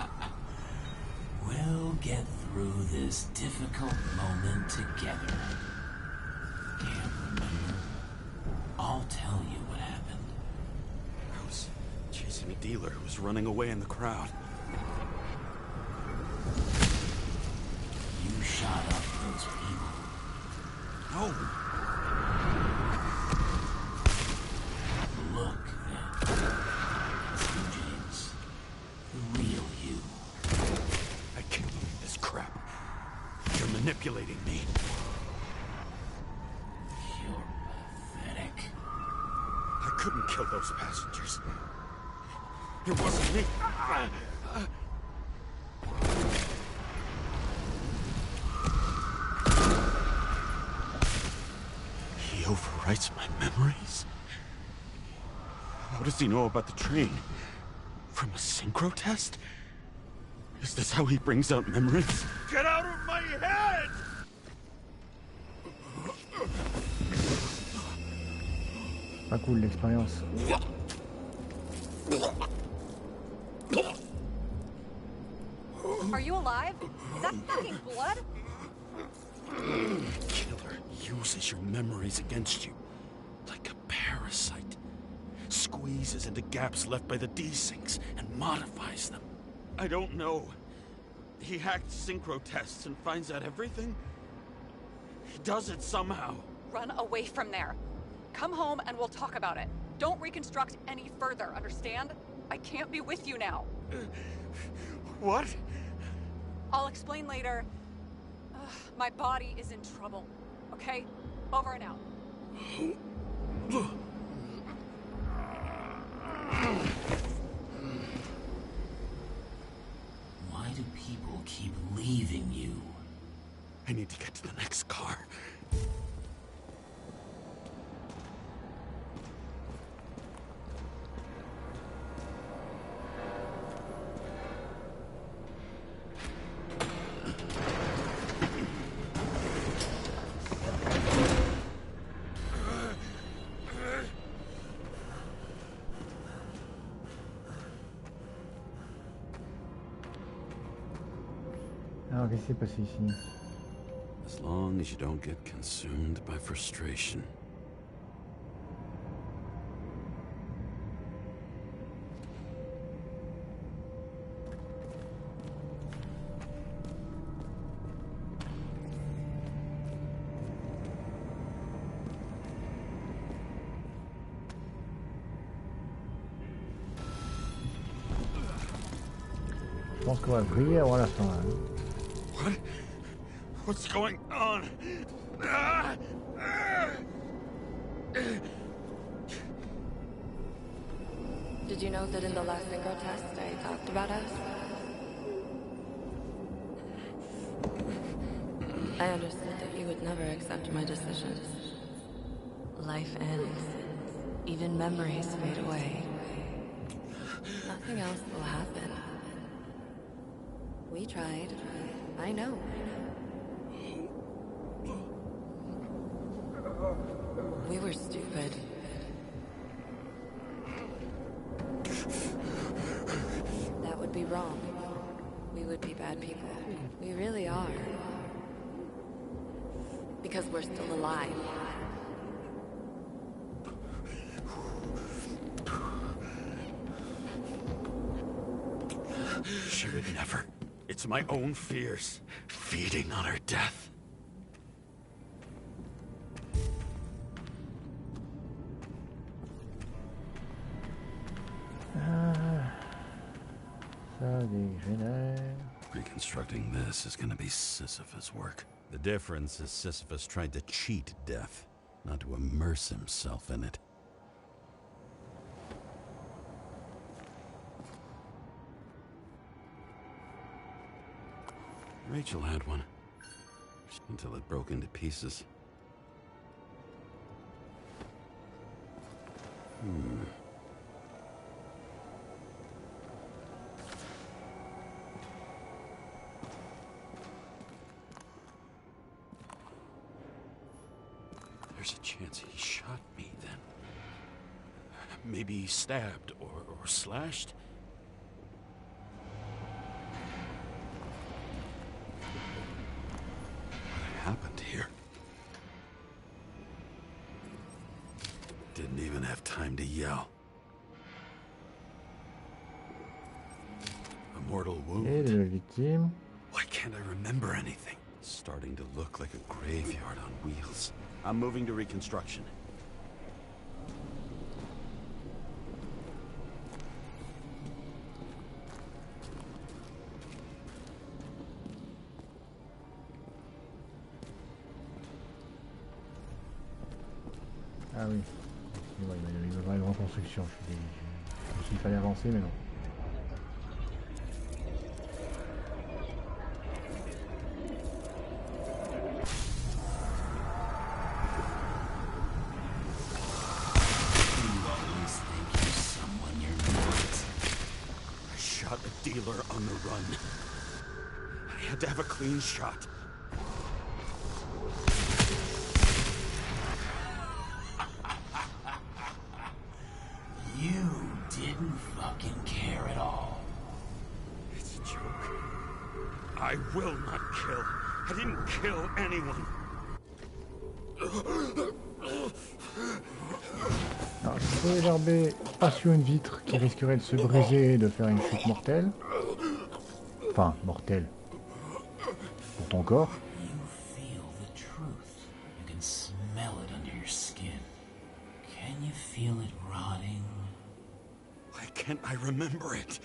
We'll get through this difficult moment together. Can't remember? I'll tell you what happened. I was chasing a dealer who was running away in the crowd. You shot up those people. No! Look, then. That's you, James. The real you. I can't believe this crap. You're manipulating me. You're pathetic. I couldn't kill those passengers. It wasn't me. He overwrites my memories? How does he know about the train? From a synchro test? Is this how he brings out memories? Get out of my head! Pas cool l'expérience. Are you alive? Is that fucking blood? Killer uses your memories against you. Like a parasite. Squeezes into gaps left by the desyncs and modifies them. I don't know. He hacked synchro tests and finds out everything? He does it somehow. Run away from there. Come home and we'll talk about it. Don't reconstruct any further, understand? I can't be with you now. What? I'll explain later. My body is in trouble. Okay? Over and out. Why do people keep leaving you? I need to get to the next car. Alors, qu'est-ce qui s'est passé ici? As long as you don't get consumed by frustration. Je pense qu'on va briller avant la fin. Hein. What? What's going on? Did you know that in the last synchro test I talked about us? I understood that you would never accept my decisions. Life ends. Even memories fade away. Nothing else will happen. We tried. I know. We were stupid. That would be wrong. We would be bad people. We really are. Because we're still alive. She would never. It's my own fears, feeding on her death. Ça dégénère. Reconstructing this is gonna be Sisyphus work. The difference is Sisyphus tried to cheat death, not to immerse himself in it. Rachel had one, until it broke into pieces. There's a chance he shot me then. Maybe stabbed or slashed. What happened here? Didn't even have time to yell. A mortal wound. Et de la victime. Why can't I remember anything? It's starting to look like a graveyard on wheels. I'm moving to reconstruction. Ah oui. Il va y avoir une reconstruction. Je me suis dit qu'il fallait avancer, mais non. Dealer on the run. I had to have a clean shot. You didn't fucking care at all. It's a joke. I will not kill. I didn't kill anyone. Alors, je peux réverber pas sur une vitre qui risquerait de se briser et de faire une chute mortelle. Enfin, mortelle. Pour ton corps. You feel the truth. You can smell it under your skin. Can you feel it rotting? Why can't I remember it?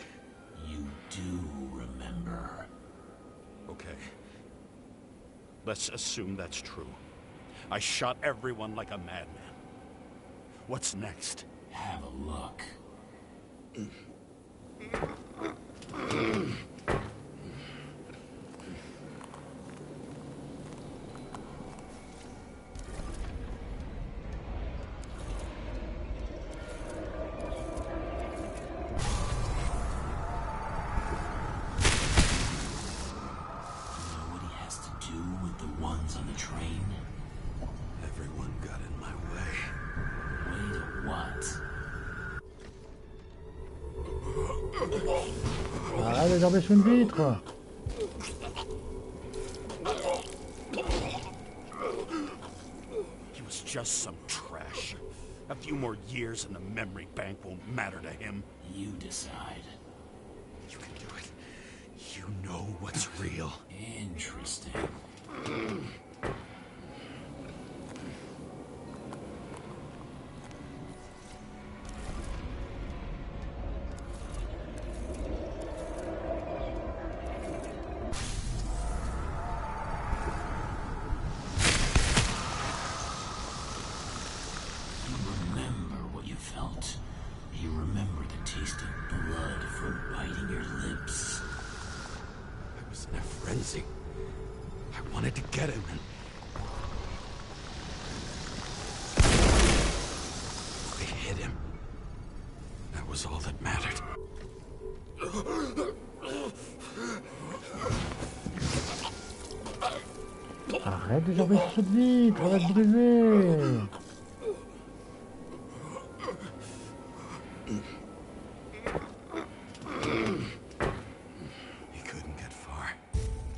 You do remember. Okay. Let's assume that's true. I shot everyone like a madman. What's next? Have a look. Ah, réservé sur une vitre. He was just some trash. A few more years and the memory bank won't matter to him. You decide. You can do it. You know what's real. Interesting. frenzy. I wanted to get him and... I hit him. That was all that mattered. Arrête de gerber sur cette vitre, elle va se briser.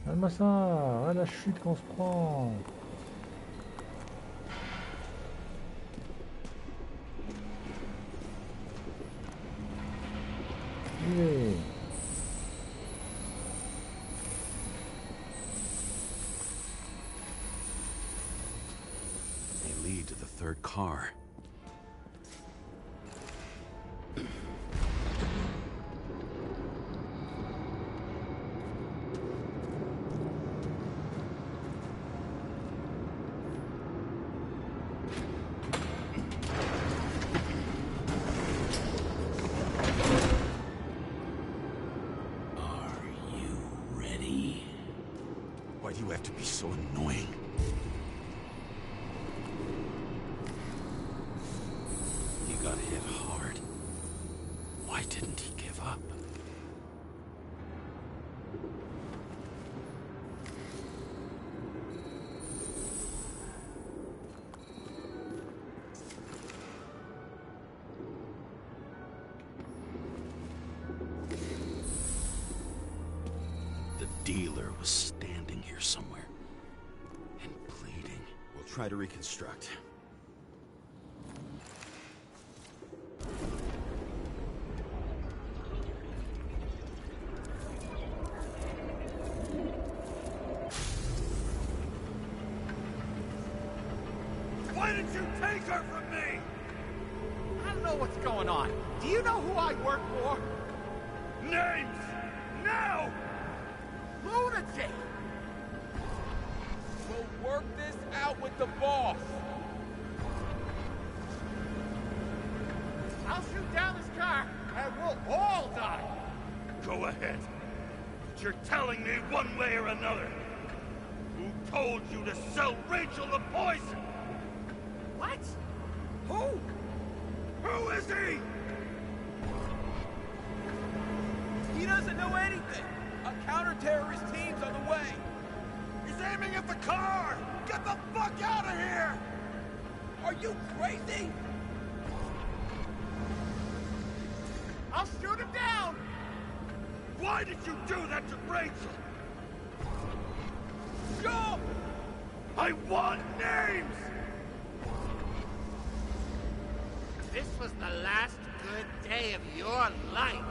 Regarde-moi ça, ah, la chute qu'on se prend. Yeah. They lead to the third car. Why do you have to be so annoying? He got hit hard. Why didn't he give up? The dealer was standing here somewhere and bleeding. We'll try to reconstruct. Why did you take her from me? I don't know what's going on. Do you know who I work for? Names! Now! Lunatic! We'll work this out with the boss. I'll shoot down this car and we'll all die. Go ahead. But you're telling me one way or another. Who told you to sell Rachel the poison? What? Who? Who is he? He doesn't know anything. A counter-terrorist team's on the way. He's aiming at the car! Get the fuck out of here! Are you crazy? I'll shoot him down! Why did you do that to Rachel? Jump! I want names! This was the last good day of your life.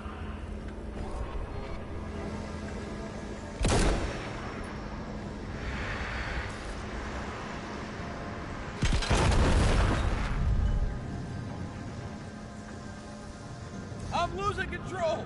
I'm losing control!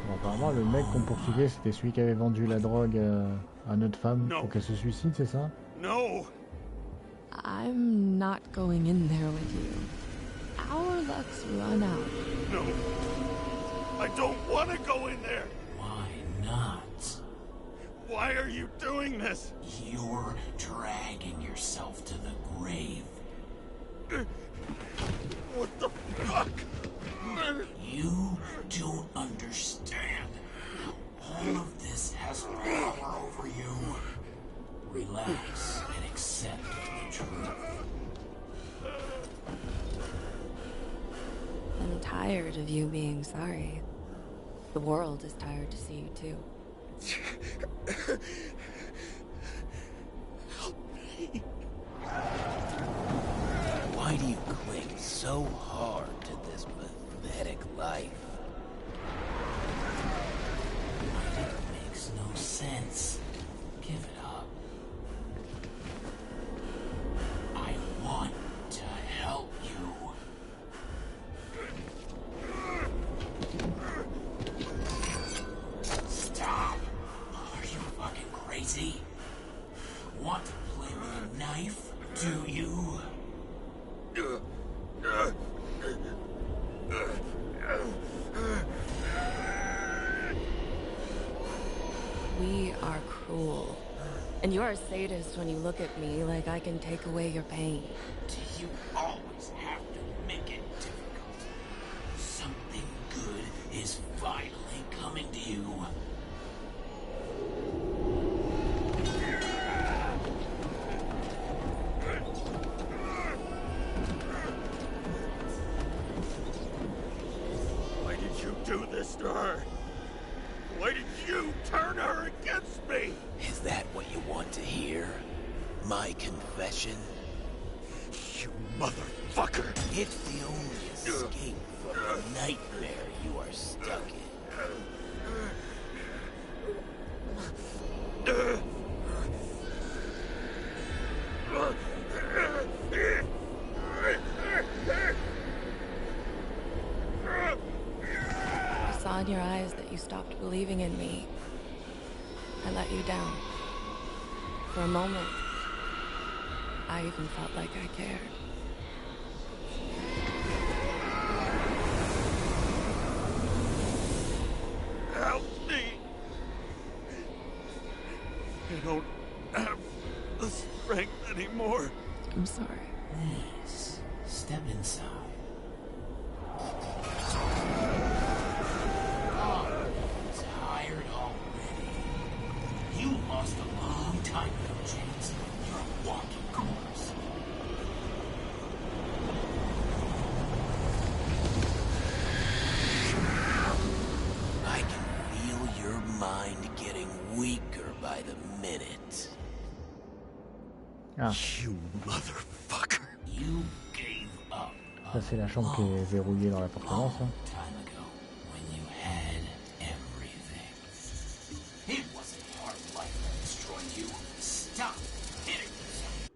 Bon, apparemment, le mec qu'on poursuivait, c'était celui qui avait vendu la drogue à notre femme pour qu'elle se suicide, c'est ça? No! I'm not going in there with you. Our luck's run out. No! I don't want to go in there! Why not? Why are you doing this? You're dragging yourself to the grave. What the fuck? You don't understand. All of this has power over you. Relax and accept the truth. I'm tired of you being sorry. The world is tired to see you too. Why do you cling so hard to this pathetic life? It makes no sense. Give it up. I want to help you. cruel. And you're a sadist when you look at me like I can take away your pain. Do you always have to make it difficult? Something good is finally coming to you. Why did you do this to her? Why did you turn her against me? Is that what you want to hear? My confession? You motherfucker! It's the only escape from the nightmare you are stuck in. I saw in your eyes that you stopped believing in me. I let you down. For a moment, I even felt like I cared. Help me! I don't have the strength anymore. I'm sorry. Please, step inside. Oh, tired already. You lost a long time ago, James. You're a walking corpse. I can feel your mind getting weaker by the minute. Ah, You motherfucker! You gave up. ça c'est la chambre qui est verrouillée dans l'appartement, ça. Time ago, when you had everything. It wasn't hard life that destroyed you. Stop hitting yourself.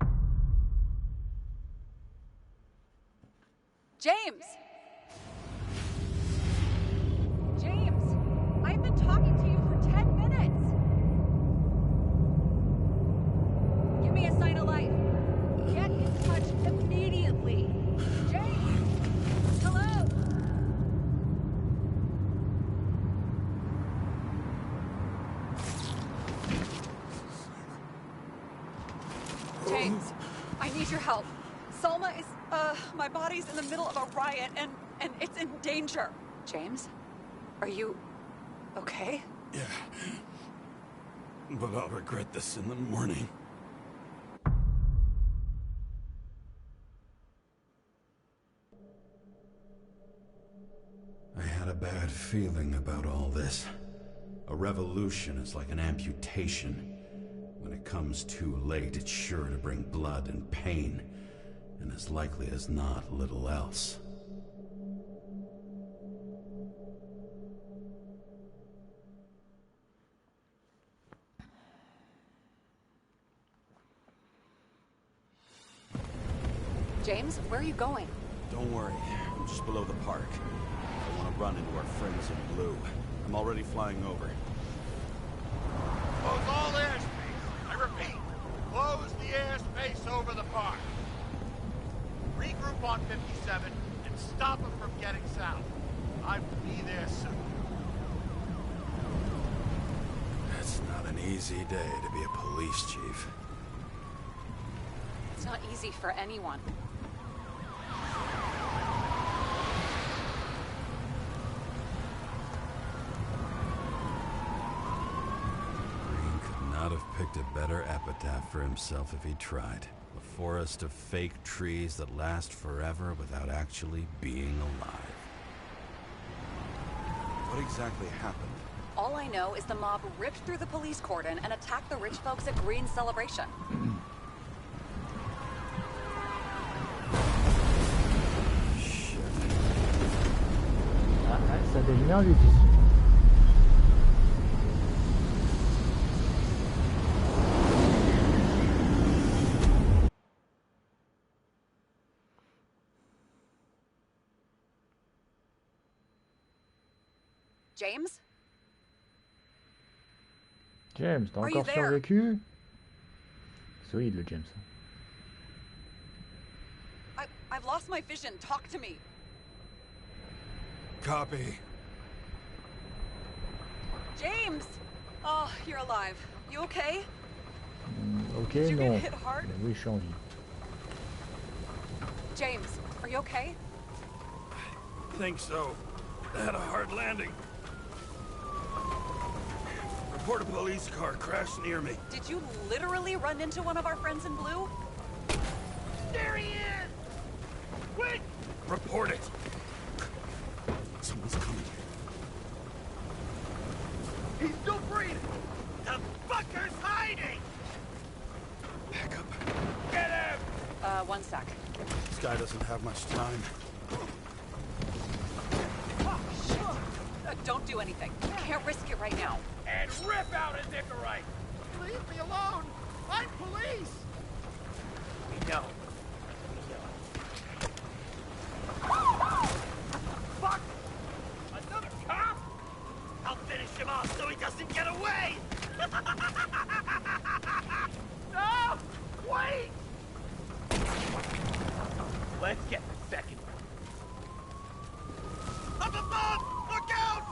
James! James! I've been talking to you for 10 minutes! Give me a sign of life. Get in touch immediately. James! Hello? James, I need your help. Salma is, my body's in the middle of a riot and it's in danger. James, are you okay? Yeah. But I'll regret this in the morning. I had a bad feeling about all this. A revolution is like an amputation. When it comes too late, it's sure to bring blood and pain, and as likely as not, little else. James, where are you going? Don't worry, I'm just below the park. I want to run into our friends in blue. I'm already flying over. Close all airspace. I repeat, close the airspace over the park. Regroup on 57 and stop them from getting south. I will be there soon. It's not an easy day to be a police chief. It's not easy for anyone. Green could not have picked a better epitaph for himself if he tried. A forest of fake trees that last forever without actually being alive. What exactly happened? All I know is the mob ripped through the police cordon and attacked the rich folks at Green's celebration. Ah, ça dégénère vite ici. James? James, t'as Are you encore there? survécu? Solide le James. I've lost my vision. Talk to me. Copy. James! Oh, you're alive. You okay? Ok, Did you non. get hit hard? Mais oui, je suis en vie. James, are you okay? I think so. I had a hard landing. Report a police car crashed near me. Did you literally run into one of our friends in blue? There he is! Wait! Report it. Someone's coming. He's still breathing! The fucker's hiding! Back up. Get him! One sec. This guy doesn't have much time. Don't do anything. You can't risk it right now. And rip out his Icarite! Leave me alone! I'm police! We know. Fuck! Another cop? I'll finish him off so he doesn't get away! No! Wait! Let's get the second one. Up above! Look out!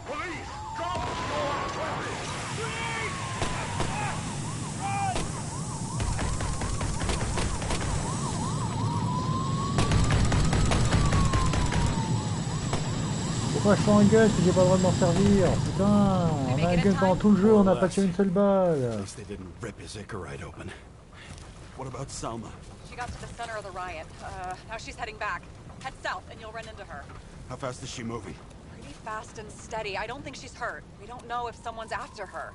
Police! Drop your weapons! Please! Run! Pourquoi je prends un gun si j'ai pas le droit de m'en servir? Putain, on a un gun pendant tout le jeu, on n'a pas tiré une seule balle. At least they didn't rip his Icarite open. What about Selma? She got to the center of the riot. Now she's heading back. Head south and you'll run into her. How fast is she moving? Pretty fast and steady. I don't think she's hurt. We don't know if someone's after her.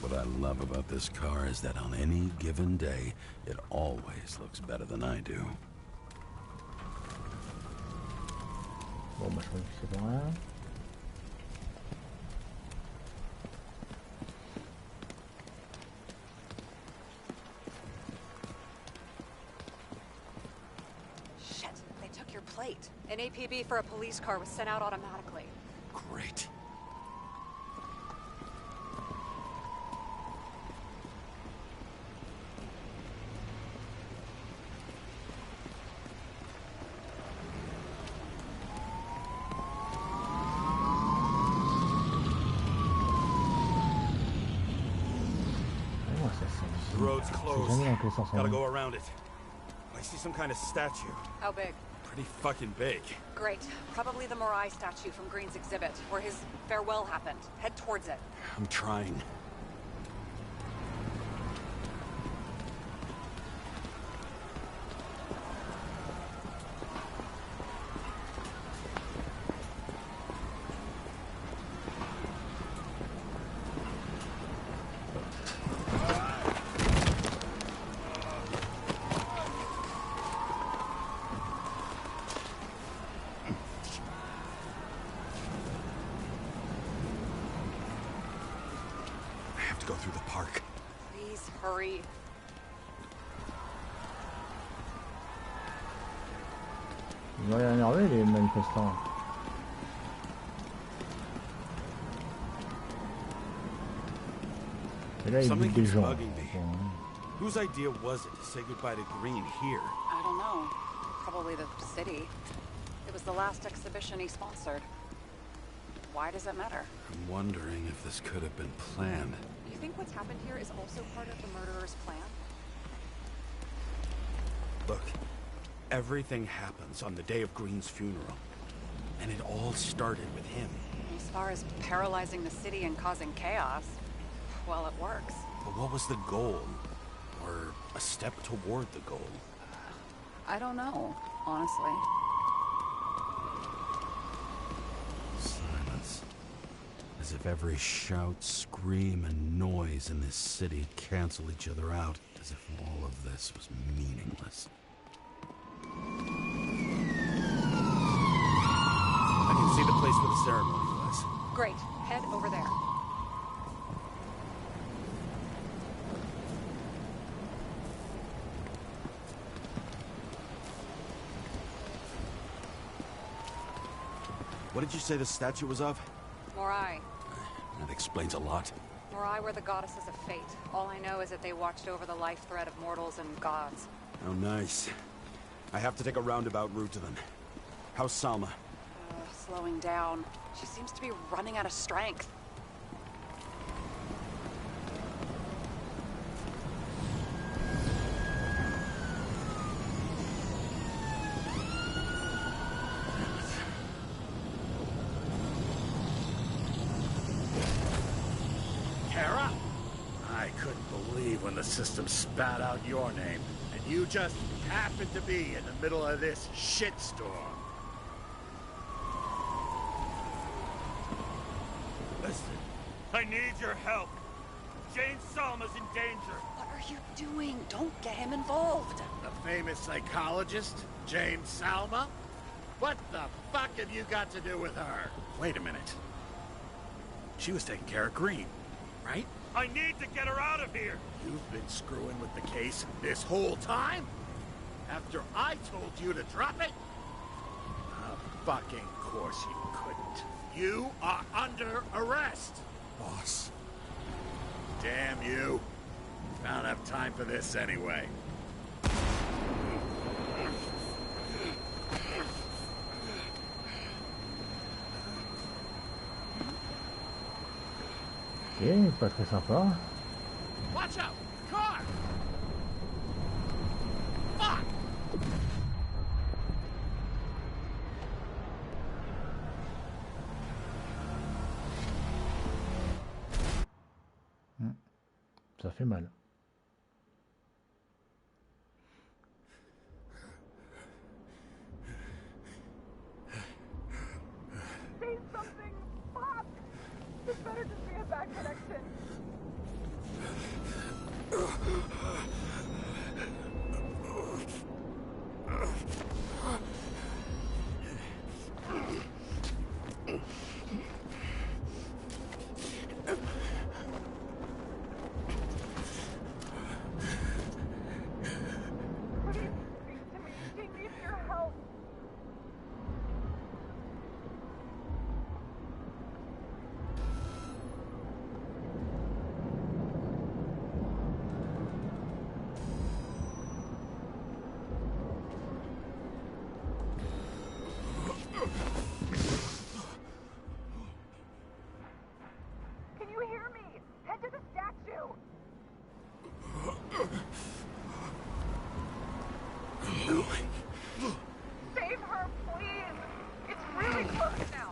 What I love about this car is that on any given day, it always looks better than I do. Bon, bah, je crois que c'est bon, hein. Shit, they took your plate. An APB for a police car was sent out automatically. Great. The road's closed. Gotta go around it. I see some kind of statue. How big? Pretty fucking big. Great. Probably the Morai statue from Green's exhibit, where his farewell happened. Head towards it. I'm trying. Go through the park. Please hurry. Ils vont rien énerver les manifestants. Et là, ils butent des gens. Whose idea was it to say goodbye to Green here? I don't know. Probably the city. It was the last exhibition he sponsored. Why does it matter? I'm wondering if this could have been planned. You think what's happened here is also part of the murderer's plan? Look, everything happens on the day of Green's funeral. And it all started with him. As far as paralyzing the city and causing chaos, well, it works. But what was the goal? Or a step toward the goal? I don't know, honestly. Silence. As if every shout, scream, and noise in this city cancel each other out. As if all of this was meaningless. I can see the place where the ceremony was. Great. Head over there. What did you say the statue was of? Morai. That explains a lot. Or I were the goddesses of fate. All I know is that they watched over the life thread of mortals and gods. Oh, nice. I have to take a roundabout route to them. How's Salma? Slowing down. She seems to be running out of strength. When the system spat out your name, and you just happened to be in the middle of this shitstorm. Listen, I need your help. Jane Salma's in danger. What are you doing? Don't get him involved. The famous psychologist, Jane Salma? What the fuck have you got to do with her? Wait a minute. She was taking care of Green, right? I need to get her out of here! You've been screwing with the case this whole time? After I told you to drop it? Of fucking course you couldn't. You are under arrest! Boss. Damn you. I don't have time for this anyway. Ok, pas très sympa. Watch out! Car! Fuck! Ça fait mal. Say something! Fuck! This better just be a bad connection. Please speak to me. She needs your help. Can you hear me? Head to the statue. I'm going. Save her, please. It's really close now.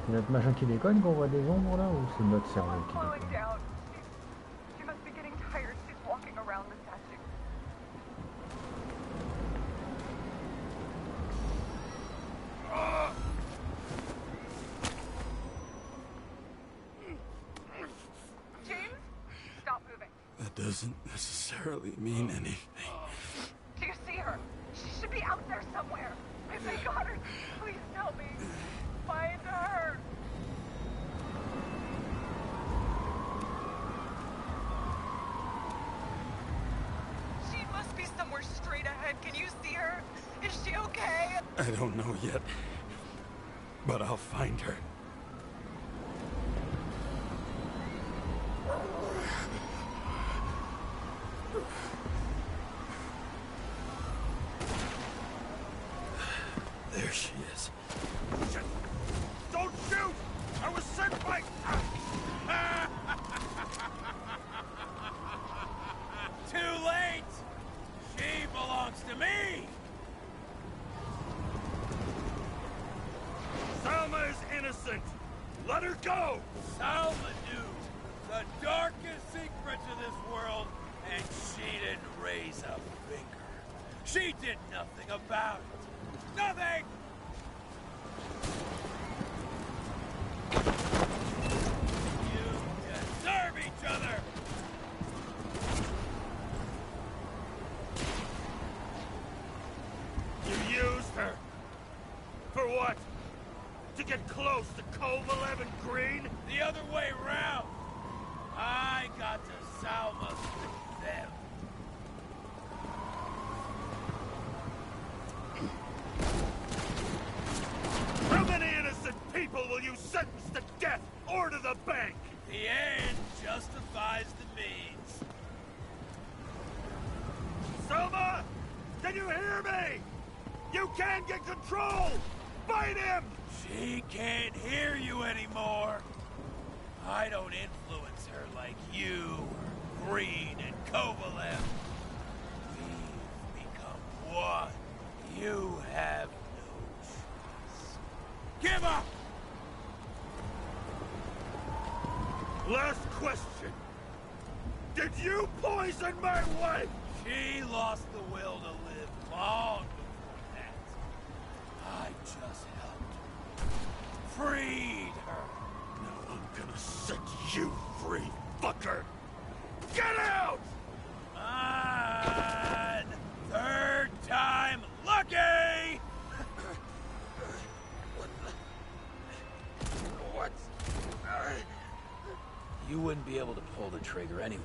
C'est notre machin qui déconne qu'on voit des ombres là, ou c'est notre cerveau qui Slowing déconne? down. She must be getting tired. She's walking around the statue. James, stop moving. That doesn't necessarily mean anything. Do you see her? She should be out there somewhere. If they got her, please tell me. Find her. She must be somewhere straight ahead. Can you see her? Is she okay? I don't know yet, but I'll find her. There she is. Shit! Don't shoot! I was sent by... Too late! She belongs to me! Salma is innocent! Let her go! Salma knew the darkest secrets of this world, and she didn't raise a finger. She did nothing about it. Nothing! You deserve each other! You used her! For what? To get close to Cove 11 Green? The other way round. I got to Salma through them. will you sentence to death or to the bank? The end justifies the means. Selma! Can you hear me? You can get control! Fight him! She can't hear you anymore. I don't influence her like you, or Green and Kovalev. We've become one. You have no choice. Give up! Last question. Did you poison my wife? She lost the will to live long before that. I just helped her. Freed her. Now I'm gonna set you free, fucker! Get out! On! Third time lucky! What? You wouldn't be able to pull the trigger anyway.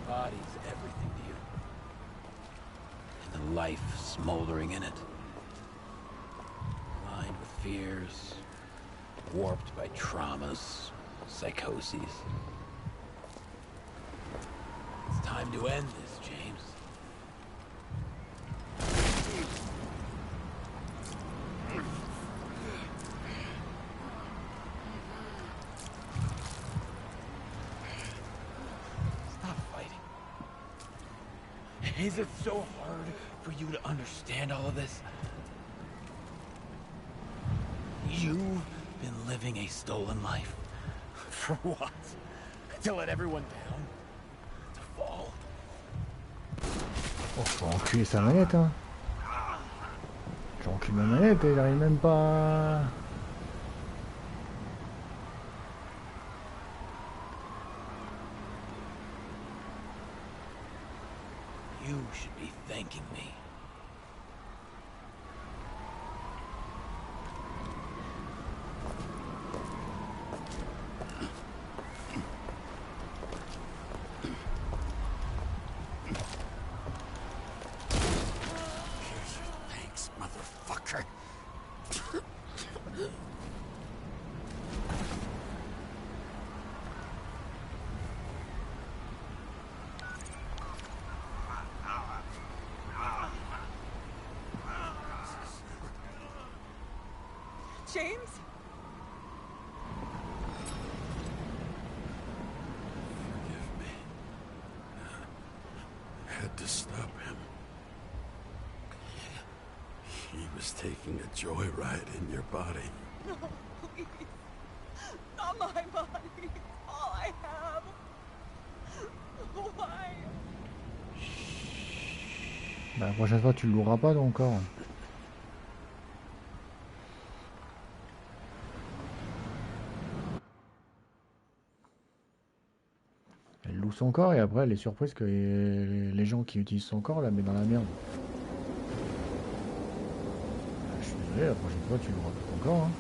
Body's everything to you. And the life smoldering in it. Lined with fears, warped by traumas, psychoses. It's time to end this, James. Is it so hard for you to understand all of this? You've been living a stolen life. For what? To let everyone down? To fall? Oh, faut enculer sa manette, hein. J'encule ma manette et j'arrive même pas... You should be thanking me. Here's your thanks, motherfucker. James? Forgive me. I had to stop him. He was taking a joyride in your body. No, please. Not my body. It's all I have. Why? Bah, la prochaine fois, tu le loueras pas ton corps. Elle loue son corps et après elle est surprise que les gens qui utilisent son corps la mettent dans la merde. Bah, je suis désolé, la prochaine fois tu loueras pas ton corps. Hein.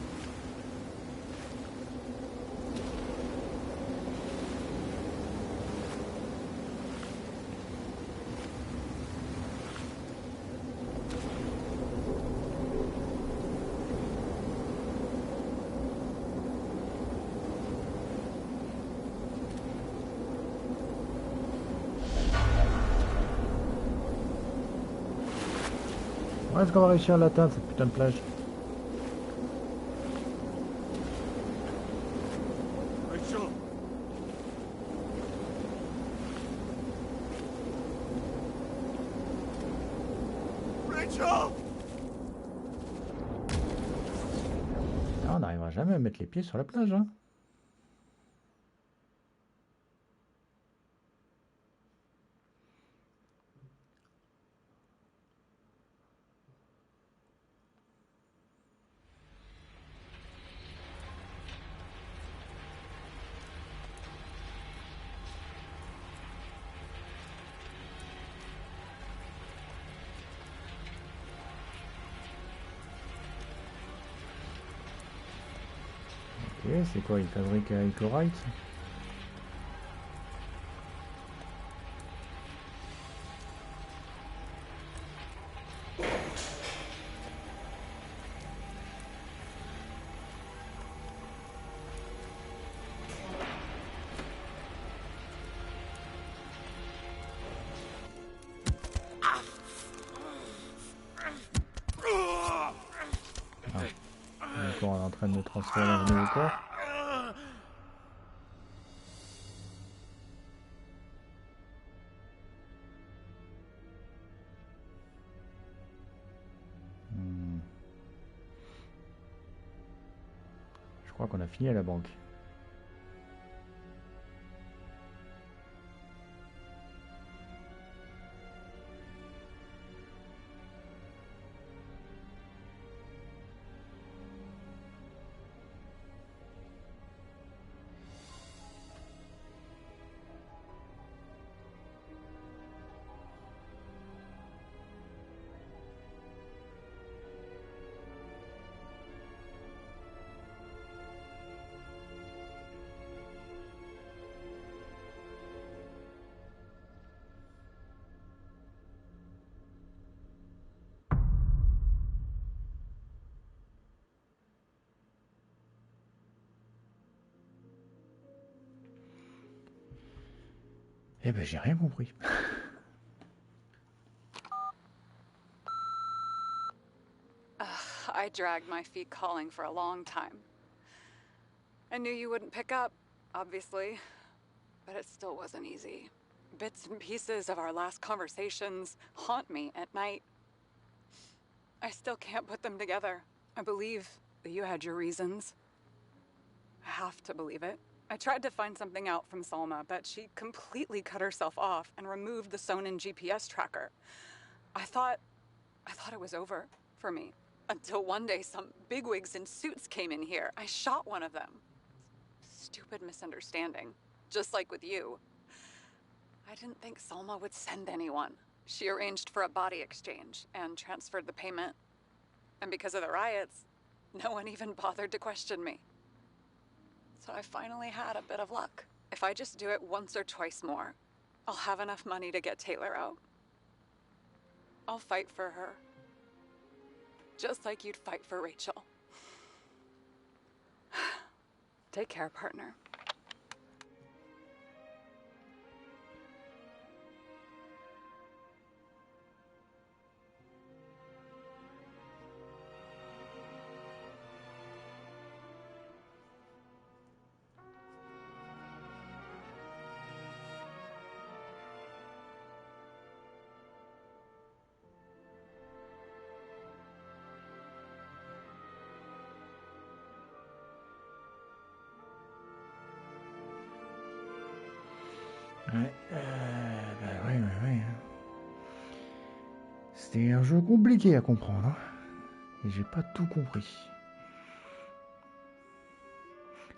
Est-ce qu'on va réussir à l'atteindre cette putain de plage? Rachel! Rachel! Ah, on n'arrivera jamais à mettre les pieds sur la plage. Hein. Ok, c'est quoi? Il fabrique avec le right? encore en train de me transférer dans le nouveau corps. Je crois qu'on a fini à la banque. Eh ben j'ai rien compris. I dragged my feet calling for a long time. I knew you wouldn't pick up, obviously, but it still wasn't easy. Bits and pieces of our last conversations haunt me at night. I still can't put them together. I believe that you had your reasons. I have to believe it. I tried to find something out from Salma, but she completely cut herself off and removed the Sonin GPS tracker. I thought it was over for me. Until one day some bigwigs in suits came in here. I shot one of them. Stupid misunderstanding. Just like with you. I didn't think Salma would send anyone. She arranged for a body exchange and transferred the payment. And because of the riots, no one even bothered to question me. So I finally had a bit of luck. If I just do it once or twice more, I'll have enough money to get Taylor out. I'll fight for her. Just like you'd fight for Rachel. Take care, partner. Ouais, ouais. C'était un jeu compliqué à comprendre, hein. Et j'ai pas tout compris.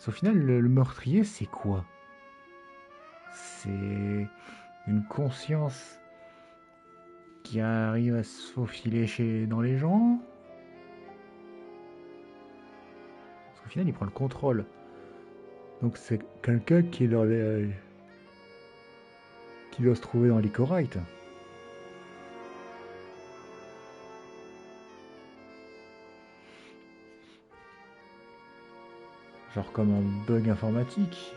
Au final, le meurtrier, c'est quoi? C'est une conscience qui arrive à se faufiler dans les gens? Parce qu'au final, il prend le contrôle. Donc c'est quelqu'un qui est dans les... qui doit se trouver dans l'Icorite. Genre comme un bug informatique.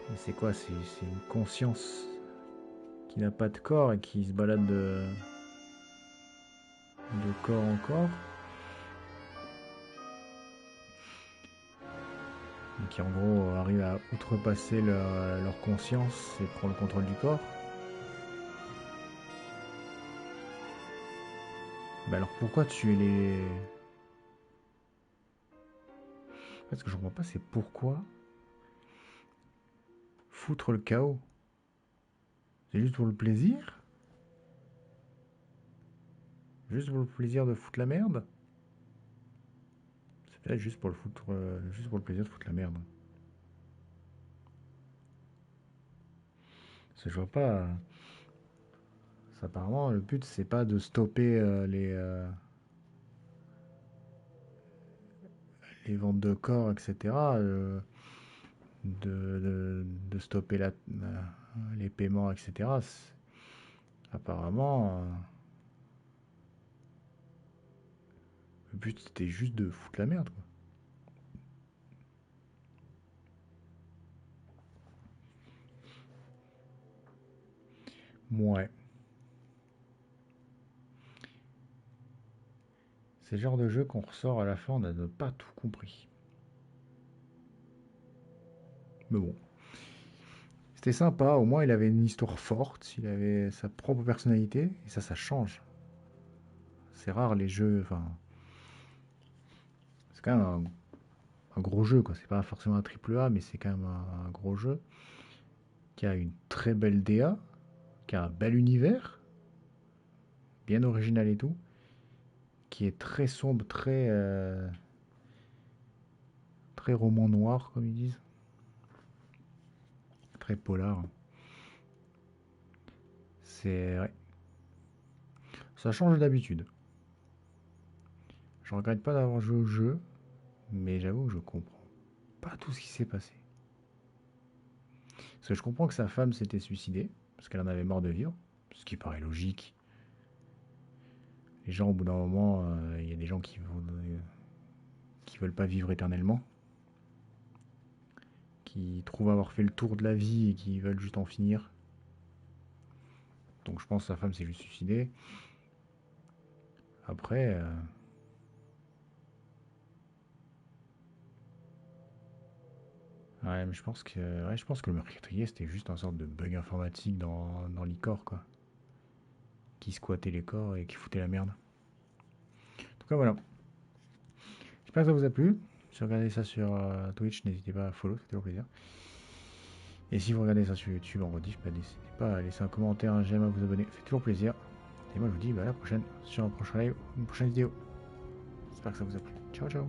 Mais c'est quoi? C'est une conscience qui n'a pas de corps et qui se balade de corps en corps. Et qui en gros arrive à outrepasser leur conscience et prend le contrôle du corps. Mais alors pourquoi tuer les... Ce que je comprends pas, c'est pourquoi foutre le chaos. C'est juste pour le plaisir? Juste pour le plaisir de foutre la merde? C'est peut-être juste pour le plaisir de foutre la merde. Parce que je vois pas... Ça, apparemment, le but, c'est pas de stopper les ventes de corps, etc. De stopper les paiements, etc. Apparemment, le but, c'était juste de foutre la merde, quoi. Ouais. C'est le genre de jeu qu'on ressort à la fin, on n'a pas tout compris. Mais bon. C'était sympa, au moins il avait une histoire forte, il avait sa propre personnalité, et ça change. C'est rare les jeux, enfin... C'est quand même un gros jeu, quoi. C'est pas forcément un triple A, mais c'est quand même un gros jeu. Qui a une très belle DA, qui a un bel univers, bien original et tout, qui est très sombre, très roman noir, comme ils disent. Très polar. C'est... Ouais. Ça change d'habitude. Je regrette pas d'avoir joué au jeu, mais j'avoue que je comprends pas tout ce qui s'est passé. Parce que je comprends que sa femme s'était suicidée, parce qu'elle en avait marre de vivre, ce qui paraît logique. Les gens, au bout d'un moment, il y a des gens qui veulent pas vivre éternellement, qui trouvent avoir fait le tour de la vie et qui veulent juste en finir. Donc je pense que sa femme s'est juste suicidée. Après... Ouais, mais je pense que le meurtrier c'était juste une sorte de bug informatique dans les corps, quoi. Qui squattait les corps et qui foutait la merde. En tout cas, voilà. J'espère que ça vous a plu. Si vous regardez ça sur Twitch, n'hésitez pas à follow, c'est toujours plaisir. Et si vous regardez ça sur YouTube en rediff, n'hésitez pas à laisser un commentaire, un j'aime, à vous abonner, ça fait toujours plaisir. Et moi je vous dis à la prochaine sur un prochain live, une prochaine vidéo. J'espère que ça vous a plu. Ciao ciao.